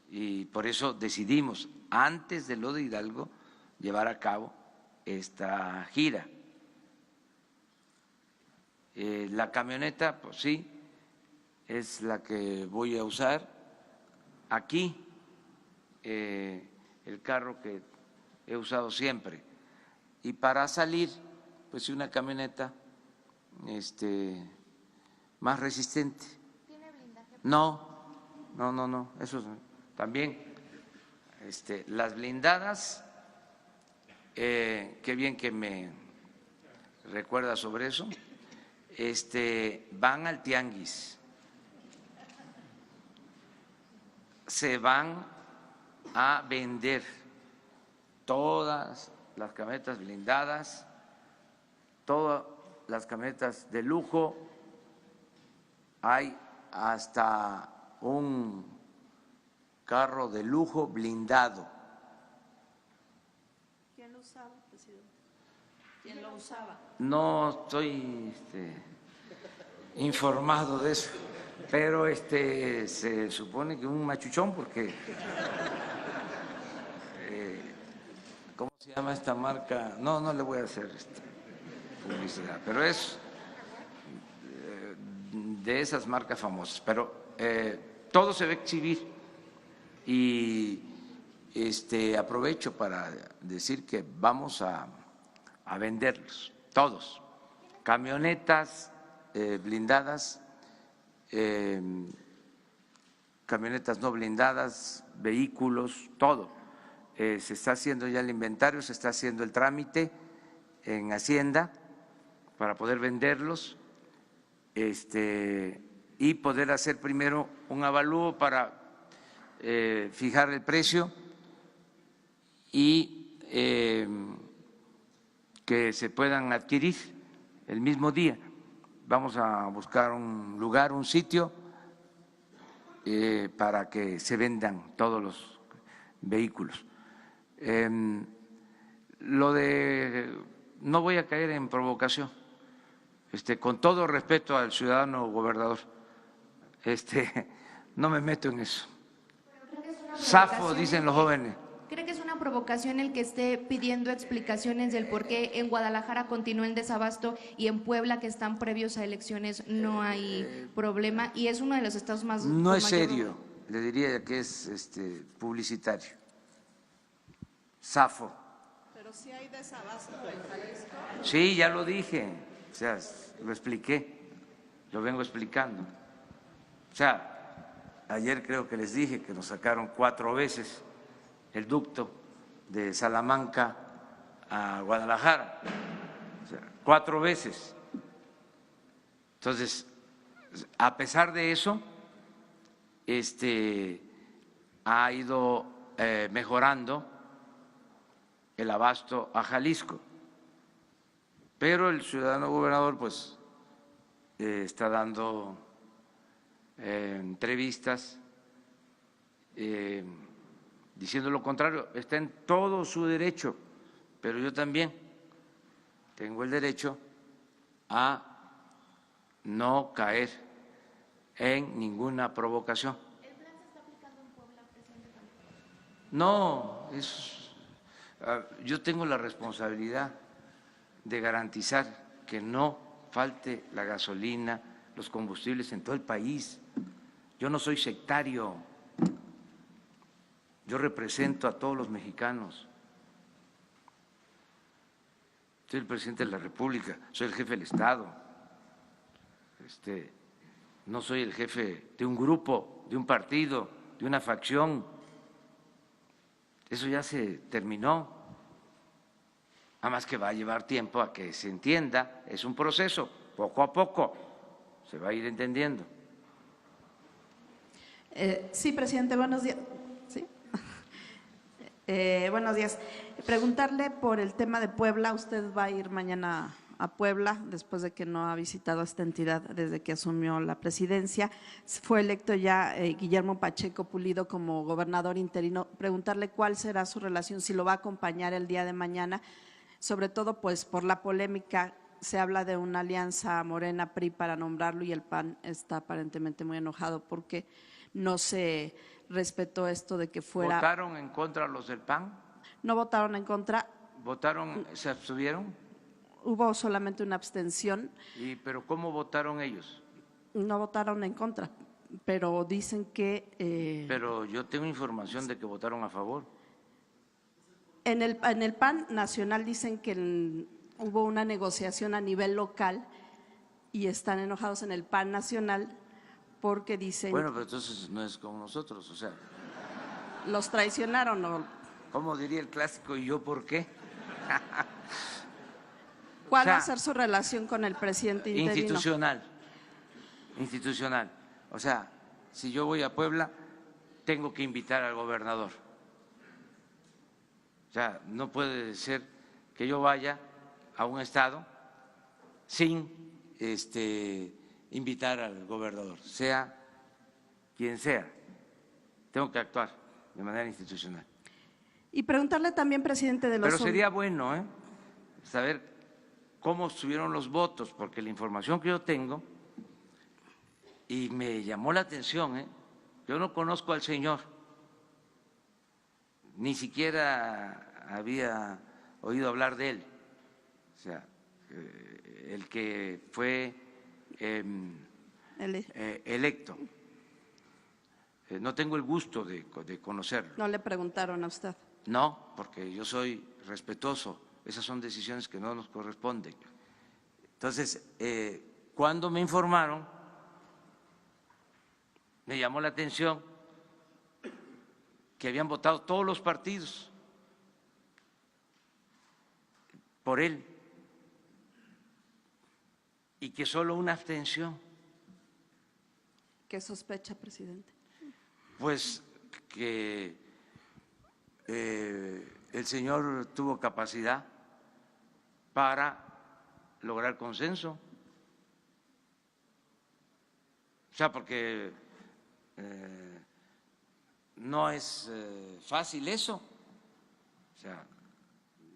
Y por eso decidimos, antes de lo de Hidalgo, llevar a cabo esta gira. La camioneta, pues sí, es la que voy a usar. Aquí, el carro que he usado siempre. Y para salir, pues una camioneta más resistente. ¿Tiene blindaje? No, eso también. Las blindadas, qué bien que me recuerda sobre eso, van al tianguis, se van a vender todas las camionetas blindadas, todas las camionetas de lujo, hay hasta un carro de lujo blindado. ¿Quién lo usaba, presidente? ¿Quién lo usaba? No estoy informado de eso, pero se supone que un machuchón, porque ¿cómo se llama esta marca? No le voy a hacer publicidad, pero es de esas marcas famosas, pero todo se va a exhibir y aprovecho para decir que vamos a venderlos, todos, camionetas blindadas, camionetas no blindadas, vehículos, todo. Se está haciendo ya el inventario, se está haciendo el trámite en Hacienda para poder venderlos y poder hacer primero un avalúo para fijar el precio y que se puedan adquirir el mismo día. Vamos a buscar un lugar, un sitio para que se vendan todos los vehículos. Lo de, no voy a caer en provocación, con todo respeto al ciudadano gobernador, no me meto en eso. Zafo, dicen los jóvenes. ¿Cree que es una provocación el que esté pidiendo explicaciones del por qué en Guadalajara continúa el desabasto y en Puebla, que están previos a elecciones, no hay problema? Y es uno de los estados más… No es serio, le diría que es publicitario. Zafo. Pero sí hay desabasto en Jalisco. Sí, ya lo dije, o sea, lo expliqué, lo vengo explicando. O sea, ayer creo que les dije que nos sacaron 4 veces el ducto de Salamanca a Guadalajara, o sea, 4 veces. Entonces, a pesar de eso, ha ido mejorando el abasto a Jalisco, pero el ciudadano gobernador pues está dando entrevistas diciendo lo contrario. Está en todo su derecho, pero yo también tengo el derecho a no caer en ninguna provocación. ¿El plan se está aplicando en Puebla, presidente? No, yo tengo la responsabilidad de garantizar que no falte la gasolina, los combustibles en todo el país. Yo no soy sectario, yo represento a todos los mexicanos. Soy el presidente de la República, soy el jefe del Estado. No soy el jefe de un grupo, de un partido, de una facción. Eso ya se terminó. Además que va a llevar tiempo a que se entienda, es un proceso, poco a poco se va a ir entendiendo. Sí, presidente, buenos días. ¿Sí? Buenos días. Preguntarle por el tema de Puebla. Usted va a ir mañana a Puebla después de que no ha visitado esta entidad desde que asumió la presidencia. Fue electo ya Guillermo Pacheco Pulido como gobernador interino. Preguntarle cuál será su relación, si lo va a acompañar el día de mañana, sobre todo pues por la polémica. Se habla de una alianza Morena-PRI para nombrarlo y el PAN está aparentemente muy enojado porque no se respetó esto de que fuera… ¿Votaron en contra los del PAN? No votaron en contra. ¿Votaron, se abstuvieron? Hubo solamente una abstención. ¿Pero cómo votaron ellos? No votaron en contra, pero dicen que… Pero yo tengo información de que votaron a favor. En el PAN nacional dicen que hubo una negociación a nivel local y están enojados en el PAN nacional porque dicen… Bueno, pero entonces no es como nosotros, o sea… ¿Los traicionaron o…? ¿Cómo diría el clásico? ¿Y yo por qué? ¿Cuál va a ser su relación con el presidente interino? Institucional. O sea, si yo voy a Puebla, tengo que invitar al gobernador. O sea, no puede ser que yo vaya a un estado sin invitar al gobernador, sea quien sea. Tengo que actuar de manera institucional. Y preguntarle también, presidente de los… Pero sería bueno saber cómo estuvieron los votos, porque la información que yo tengo, y me llamó la atención, yo no conozco al señor, ni siquiera había oído hablar de él, o sea, el que fue electo. No tengo el gusto de conocerlo. ¿No le preguntaron a usted? No, porque yo soy respetuoso. Esas son decisiones que no nos corresponden. Entonces, cuando me informaron, me llamó la atención que habían votado todos los partidos por él y que solo una abstención. ¿Qué sospecha, presidente? Pues que el señor tuvo capacidad para lograr consenso. O sea, porque No es fácil eso. O sea,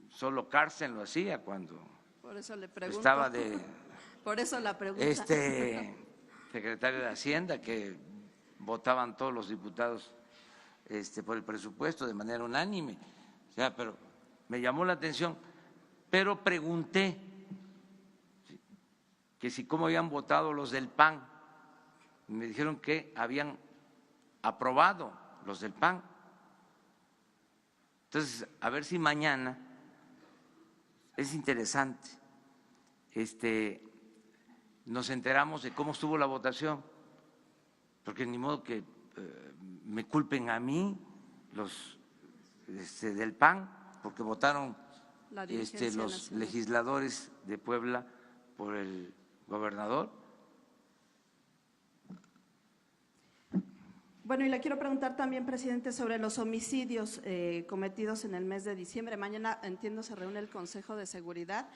solo Carsten lo hacía cuando Por eso le pregunto. estaba de Por eso la pregunta. secretario de Hacienda, que votaban todos los diputados por el presupuesto de manera unánime. O sea, pero me llamó la atención, pero pregunté que si cómo habían votado los del PAN. Me dijeron que habían aprobado los del PAN. Entonces, a ver si mañana es interesante. Nos enteramos de cómo estuvo la votación, porque ni modo que me culpen a mí los del PAN, porque votaron los legisladores de Puebla por el gobernador. Bueno, y le quiero preguntar también, presidente, sobre los homicidios cometidos en el mes de diciembre. Mañana, entiendo, se reúne el Consejo de Seguridad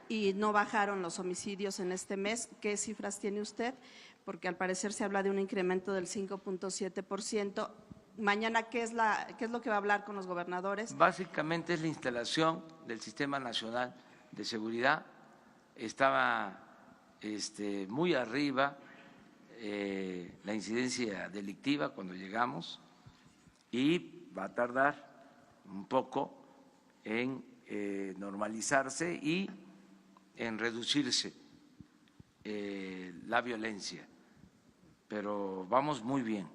y no bajaron los homicidios en este mes. ¿Qué cifras tiene usted? Porque al parecer se habla de un incremento del 5.7%. Mañana, ¿qué es lo que va a hablar con los gobernadores? Básicamente es la instalación del Sistema Nacional de Seguridad. Estaba muy arriba la incidencia delictiva cuando llegamos y va a tardar un poco en normalizarse y en reducirse la violencia, pero vamos muy bien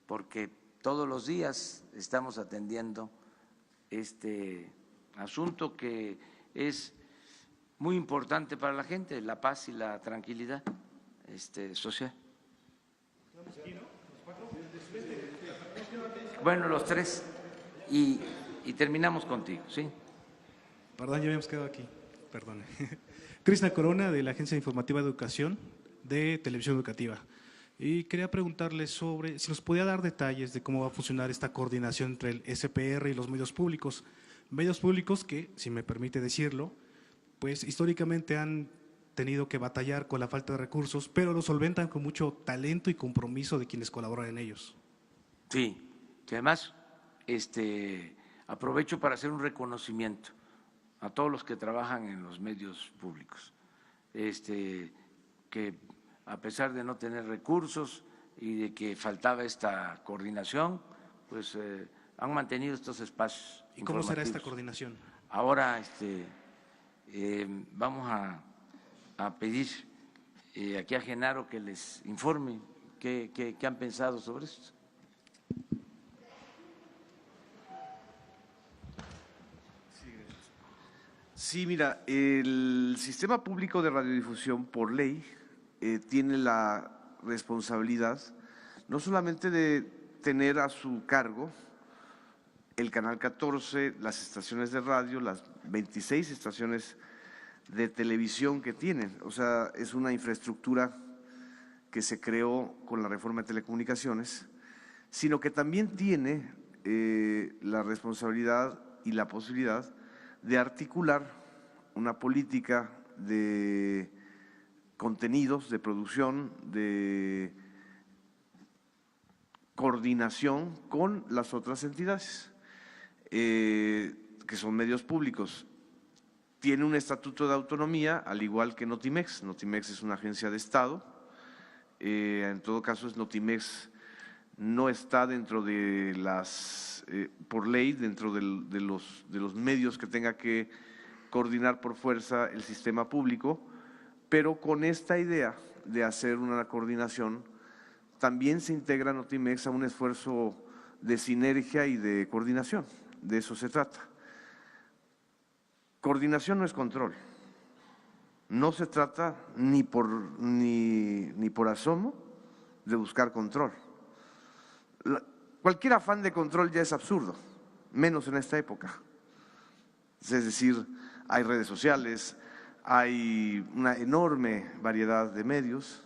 porque todos los días estamos atendiendo este asunto que es muy importante para la gente, la paz y la tranquilidad social. Bueno, los tres y terminamos contigo, ¿sí? Perdón, ya habíamos quedado aquí, perdón. Crisna Corona, de la Agencia Informativa de Educación de Televisión Educativa. Y quería preguntarle sobre si nos podía dar detalles de cómo va a funcionar esta coordinación entre el SPR y los medios públicos. Medios públicos que, si me permite decirlo, pues históricamente han tenido que batallar con la falta de recursos, pero lo solventan con mucho talento y compromiso de quienes colaboran en ellos. Sí, que además aprovecho para hacer un reconocimiento a todos los que trabajan en los medios públicos, que a pesar de no tener recursos y de que faltaba esta coordinación, pues han mantenido estos espacios. ¿Y cómo será esta coordinación? Ahora vamos a pedir aquí a Genaro que les informe qué han pensado sobre esto. Sí, mira, el sistema público de radiodifusión, por ley, tiene la responsabilidad no solamente de tener a su cargo el Canal 14, las estaciones de radio, las 26 estaciones de televisión que tienen. O sea, es una infraestructura que se creó con la reforma de telecomunicaciones, sino que también tiene la responsabilidad y la posibilidad de articular una política de contenidos, de producción, de coordinación con las otras entidades, que son medios públicos. Tiene un estatuto de autonomía, al igual que Notimex. Notimex es una agencia de Estado. En todo caso, Notimex no está dentro de las, por ley, dentro de los medios que tenga que coordinar por fuerza el sistema público, pero con esta idea de hacer una coordinación, también se integra Notimex a un esfuerzo de sinergia y de coordinación. De eso se trata. Coordinación no es control. No se trata ni por asomo de buscar control. Cualquier afán de control ya es absurdo, menos en esta época. Es decir, hay redes sociales, hay una enorme variedad de medios,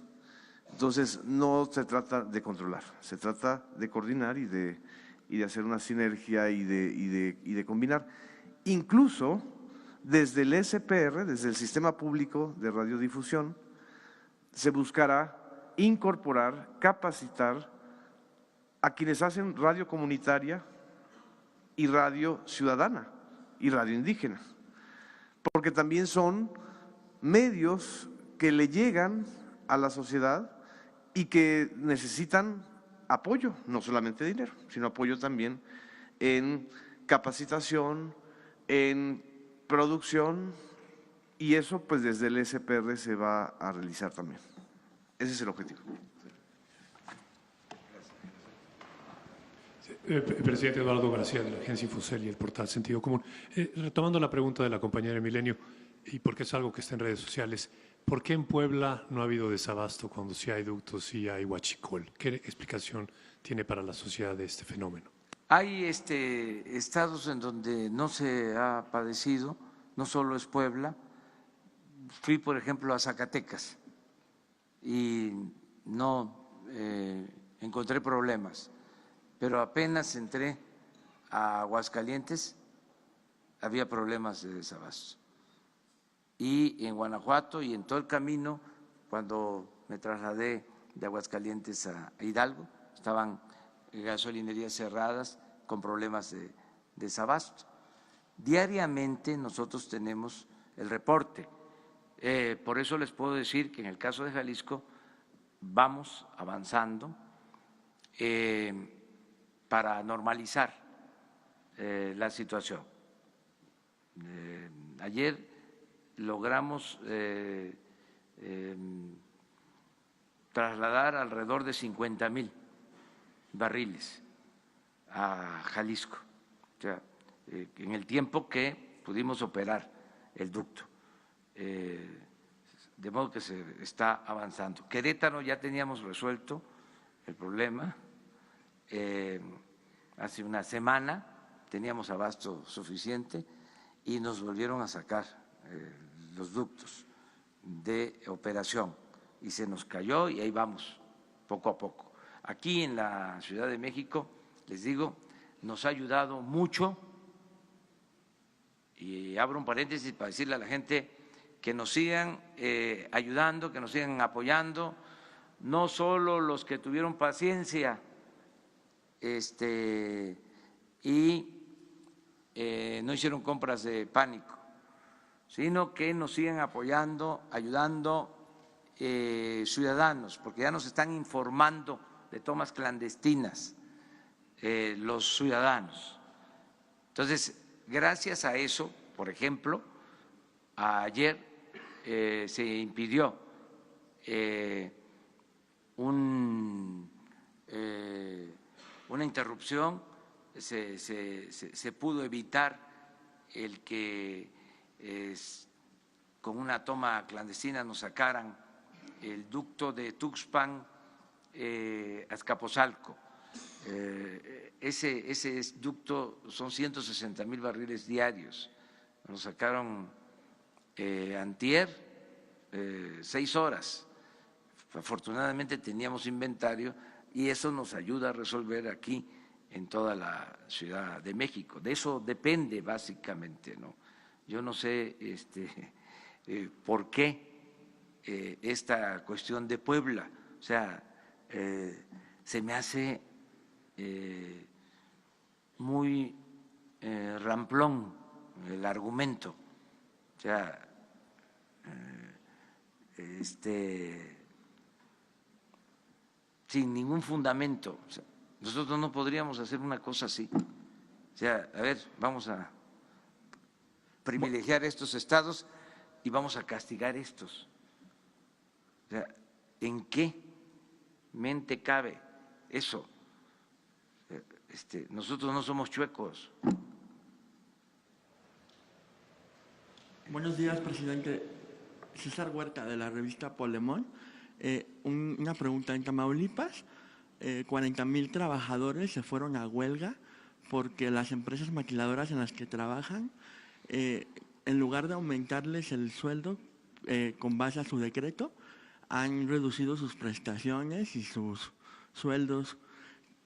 entonces no se trata de controlar, se trata de coordinar y de hacer una sinergia y de combinar. Incluso desde el SPR, desde el Sistema Público de Radiodifusión, se buscará incorporar, capacitar a quienes hacen radio comunitaria y radio ciudadana y radio indígena, porque también son medios que le llegan a la sociedad y que necesitan apoyo, no solamente dinero, sino apoyo también en capacitación, en producción, y eso pues desde el SPR se va a realizar también. Ese es el objetivo. Presidente Eduardo García, de la agencia Infocel y el portal Sentido Común. Retomando la pregunta de la compañera Milenio, y porque es algo que está en redes sociales, ¿por qué en Puebla no ha habido desabasto cuando sí hay ductos y hay huachicol? ¿Qué explicación tiene para la sociedad de este fenómeno? Hay estados en donde no se ha padecido, no solo es Puebla. Fui, por ejemplo, a Zacatecas y no encontré problemas, pero apenas entré a Aguascalientes había problemas de desabasto. Y en Guanajuato y en todo el camino, cuando me trasladé de Aguascalientes a Hidalgo, estaban gasolinerías cerradas con problemas de desabasto. Diariamente nosotros tenemos el reporte. Por eso les puedo decir que en el caso de Jalisco vamos avanzando para normalizar la situación. Ayer logramos trasladar alrededor de 50,000 barriles a Jalisco, o sea, en el tiempo que pudimos operar el ducto. De modo que se está avanzando. Querétaro ya teníamos resuelto el problema. Hace una semana teníamos abasto suficiente y nos volvieron a sacar los ductos de operación y se nos cayó y ahí vamos poco a poco. Aquí en la Ciudad de México, les digo, nos ha ayudado mucho, y abro un paréntesis para decirle a la gente que nos sigan ayudando, que nos sigan apoyando, no solo los que tuvieron paciencia y no hicieron compras de pánico, sino que nos sigan apoyando, ayudando ciudadanos, porque ya nos están informando de tomas clandestinas los ciudadanos. Entonces, gracias a eso, por ejemplo, ayer se impidió una interrupción, se pudo evitar el que con una toma clandestina nos sacaran el ducto de Tuxpan a Azcapotzalco. Ese ducto son 160,000 barriles diarios. Nos sacaron antier 6 horas. Afortunadamente teníamos inventario y eso nos ayuda a resolver aquí en toda la Ciudad de México. De eso depende básicamente, ¿no? Yo no sé por qué esta cuestión de Puebla, o sea, se me hace muy ramplón el argumento, o sea, sin ningún fundamento. O sea, nosotros no podríamos hacer una cosa así. O sea, a ver, vamos a privilegiar estos estados y vamos a castigar estos. O sea, ¿en qué mente cabe eso? Nosotros no somos chuecos. Buenos días, presidente. César Huerta, de la revista Polemón. Una pregunta. En Tamaulipas, 40,000 trabajadores se fueron a huelga porque las empresas maquiladoras en las que trabajan, en lugar de aumentarles el sueldo con base a su decreto, han reducido sus prestaciones y sus sueldos.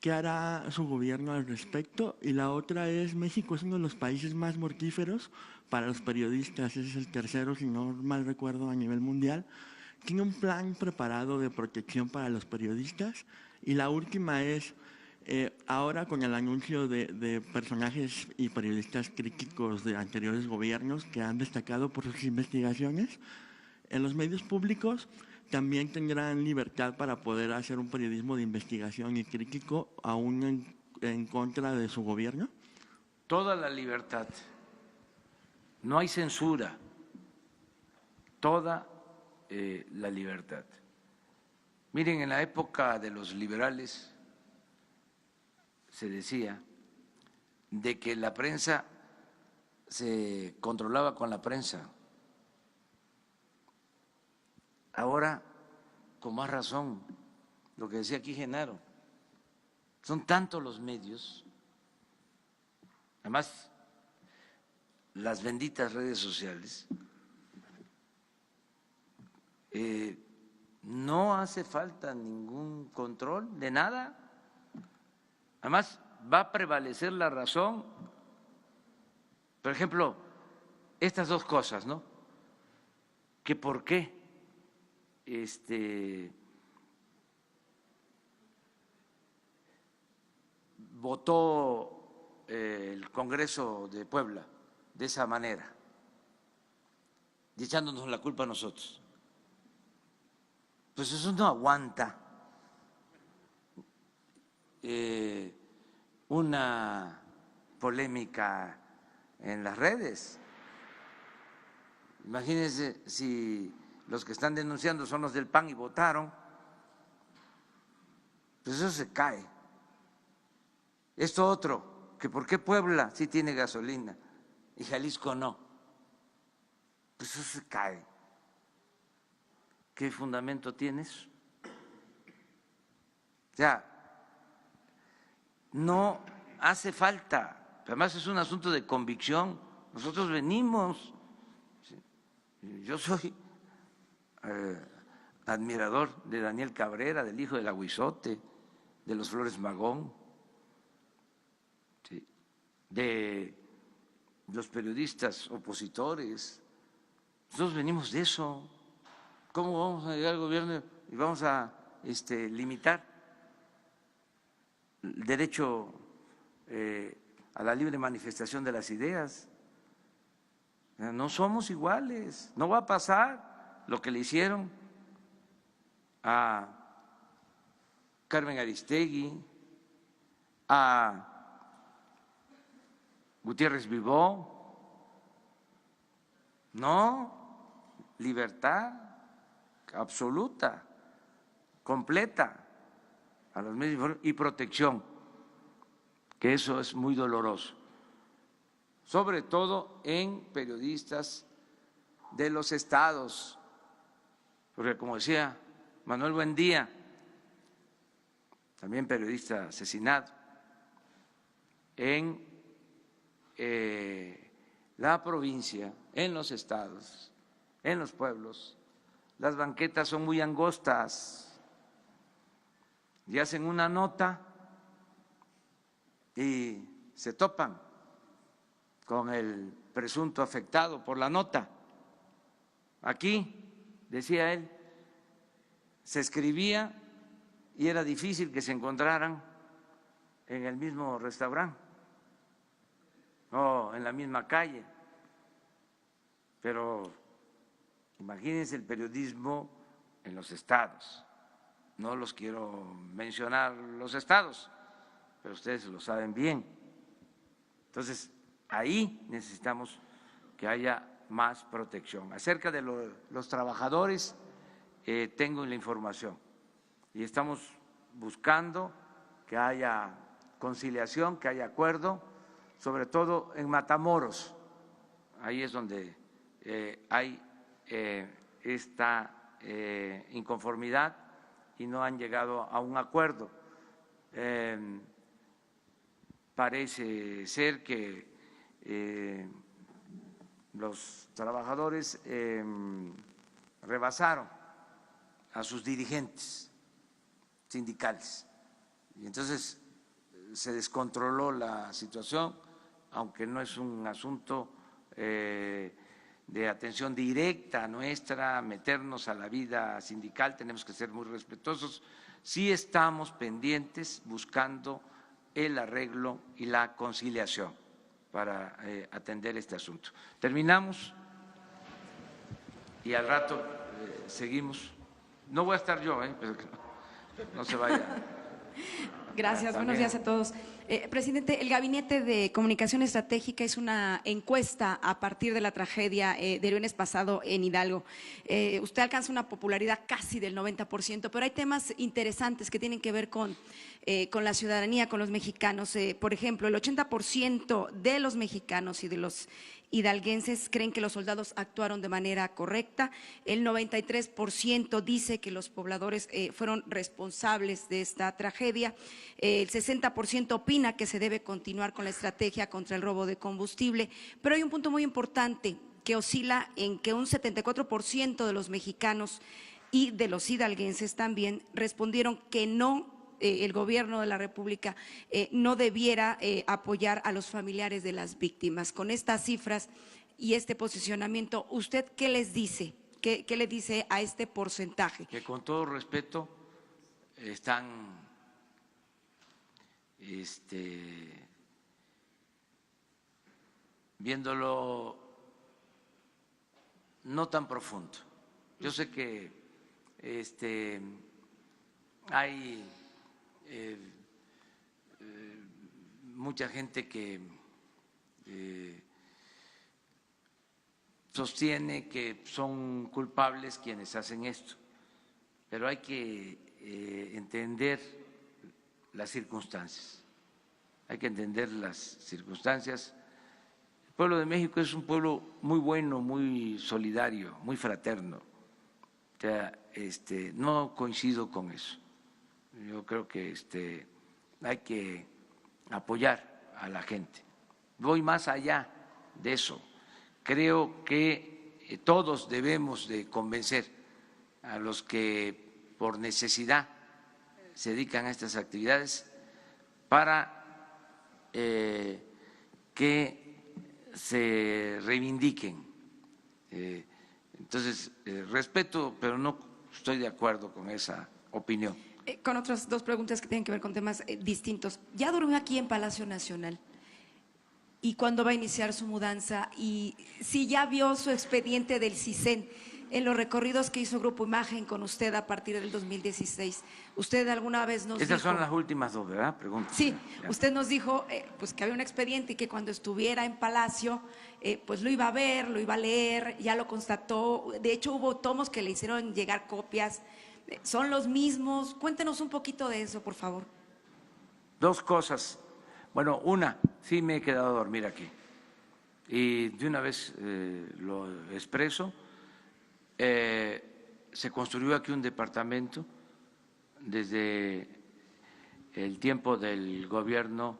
¿Qué hará su gobierno al respecto? Y la otra es, México es uno de los países más mortíferos para los periodistas, ese es el tercero, si no mal recuerdo, a nivel mundial. ¿tiene un plan preparado de protección para los periodistas? Y la última es, ahora con el anuncio de personajes y periodistas críticos de anteriores gobiernos que han destacado por sus investigaciones, en los medios públicos también tendrán libertad para poder hacer un periodismo de investigación y crítico aún en contra de su gobierno. Toda la libertad, no hay censura, toda la libertad. Miren, en la época de los liberales se decía de que la prensa se controlaba con la prensa. Ahora, con más razón, lo que decía aquí Genaro, son tantos los medios, además las benditas redes sociales, no hace falta ningún control de nada. Además, va a prevalecer la razón. Por ejemplo, estas dos cosas, ¿no? Que por qué votó el Congreso de Puebla de esa manera, y echándonos la culpa a nosotros. Pues eso no aguanta una polémica en las redes. Imagínense si los que están denunciando son los del PAN y votaron, pues eso se cae. Esto otro, que por qué Puebla sí tiene gasolina y Jalisco no, pues eso se cae. ¿Qué fundamento tienes? O sea, no hace falta, además es un asunto de convicción. Nosotros venimos, yo soy admirador de Daniel Cabrera, del hijo del Aguizote, de los Flores Magón, ¿sí?, de los periodistas opositores. Nosotros venimos de eso. ¿Cómo vamos a llegar al gobierno y vamos a limitar el derecho a la libre manifestación de las ideas? No somos iguales. No va a pasar lo que le hicieron a Carmen Aristegui, a Gutiérrez Vivó. No, libertad absoluta, completa a los medios y protección, que eso es muy doloroso, sobre todo en periodistas de los estados, porque como decía Manuel Buendía, también periodista asesinado, en la provincia, en los estados, en los pueblos, las banquetas son muy angostas y hacen una nota y se topan con el presunto afectado por la nota. Aquí, decía él, se escribía y era difícil que se encontraran en el mismo restaurante o en la misma calle, pero imagínense el periodismo en los estados. No los quiero mencionar los estados, pero ustedes lo saben bien. Entonces, ahí necesitamos que haya más protección. Acerca de los trabajadores, tengo la información y estamos buscando que haya conciliación, que haya acuerdo, sobre todo en Matamoros. Ahí es donde hay esta inconformidad y no han llegado a un acuerdo. Parece ser que los trabajadores rebasaron a sus dirigentes sindicales y entonces se descontroló la situación, aunque no es un asunto de atención directa nuestra, meternos a la vida sindical, tenemos que ser muy respetuosos. Sí estamos pendientes buscando el arreglo y la conciliación para atender este asunto. Terminamos y al rato seguimos. No voy a estar yo, pero no se vaya. Gracias, buenos días a todos. Presidente, el Gabinete de Comunicación Estratégica hizo una encuesta a partir de la tragedia del viernes pasado en Hidalgo. Usted alcanza una popularidad casi del 90%, pero hay temas interesantes que tienen que ver con la ciudadanía, con los mexicanos. Por ejemplo, el 80% de los mexicanos y de los hidalguenses creen que los soldados actuaron de manera correcta. El 93% dice que los pobladores fueron responsables de esta tragedia. El 60% opina que se debe continuar con la estrategia contra el robo de combustible. Pero hay un punto muy importante que oscila en que un 74% de los mexicanos y de los hidalguenses también respondieron que no, el gobierno de la República no debiera apoyar a los familiares de las víctimas. Con estas cifras y este posicionamiento, ¿usted qué les dice? ¿Qué le dice a este porcentaje? Que con todo respeto están viéndolo no tan profundo. Yo sé que hay mucha gente que sostiene que son culpables quienes hacen esto, pero hay que entender las circunstancias, hay que entender las circunstancias. El pueblo de México es un pueblo muy bueno, muy solidario, muy fraterno. O sea, no coincido con eso. Yo creo que hay que apoyar a la gente. Voy más allá de eso. Creo que todos debemos de convencer a los que por necesidad se dedican a estas actividades para que se reivindiquen. Entonces, respeto, pero no estoy de acuerdo con esa opinión. Con otras dos preguntas que tienen que ver con temas distintos. Ya durmió aquí en Palacio Nacional. ¿Y cuándo va a iniciar su mudanza? Y si ya vio su expediente del CISEN en los recorridos que hizo Grupo Imagen con usted a partir del 2016. Usted alguna vez nos dijo… Esas son las últimas dos, ¿verdad? Preguntas. Sí, usted nos dijo pues que había un expediente y que cuando estuviera en Palacio pues lo iba a ver, lo iba a leer, ya lo constató. De hecho hubo tomos que le hicieron llegar copias. ¿Son los mismos? Cuéntenos un poquito de eso, por favor. Dos cosas. Bueno, una, sí me he quedado a dormir aquí. Y de una vez lo expreso. Se construyó aquí un departamento desde el tiempo del gobierno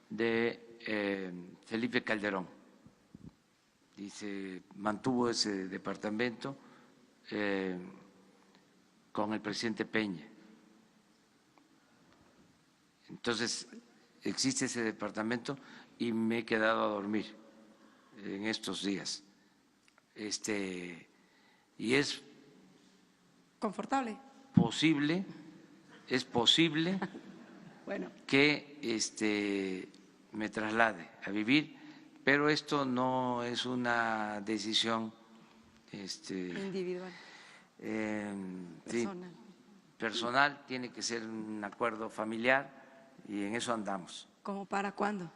de Felipe Calderón. Y se mantuvo ese departamento con el presidente Peña. Entonces, existe ese departamento y me he quedado a dormir en estos días. Y es confortable. Es posible bueno, que me traslade a vivir, pero esto no es una decisión individual. Personal. Personal, tiene que ser un acuerdo familiar y en eso andamos. ¿Cómo para cuándo?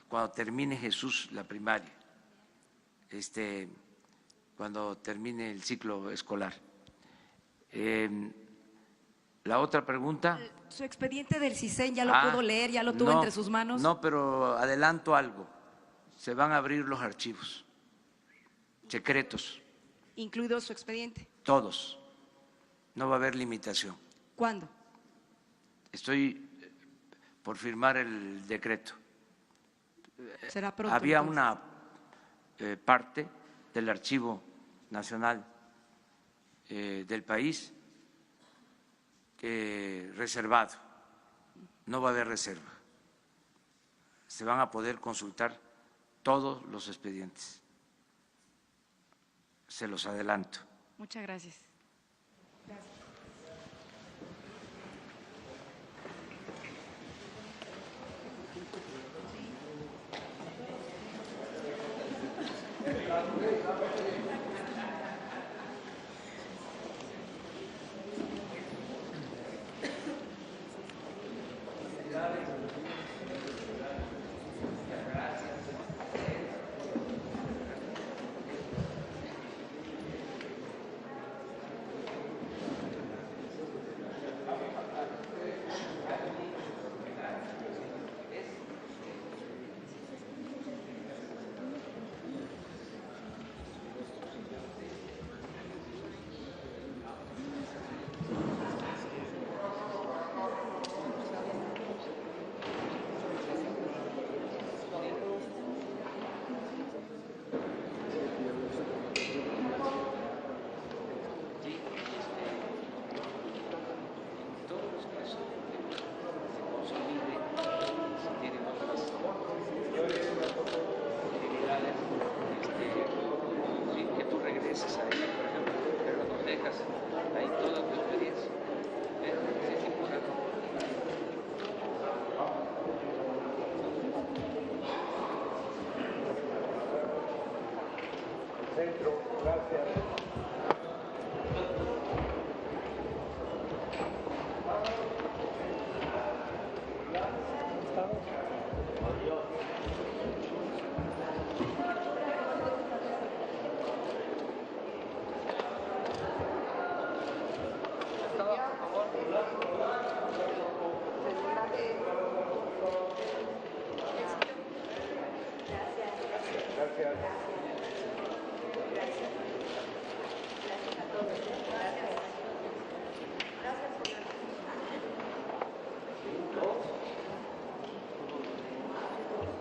Cuando termine Jesús la primaria, cuando termine el ciclo escolar. La otra pregunta. ¿Su expediente del CISEN ya lo pudo leer, ya lo tuvo entre sus manos? No, pero adelanto algo. Se van a abrir los archivos secretos. ¿Incluido su expediente? Todos. No va a haber limitación. ¿Cuándo? Estoy por firmar el decreto. Será pronto. Había una parte del Archivo Nacional del país reservado. No va a haber reserva. Se van a poder consultar todos los expedientes. se los adelanto. Muchas gracias.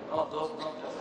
No, dos notas.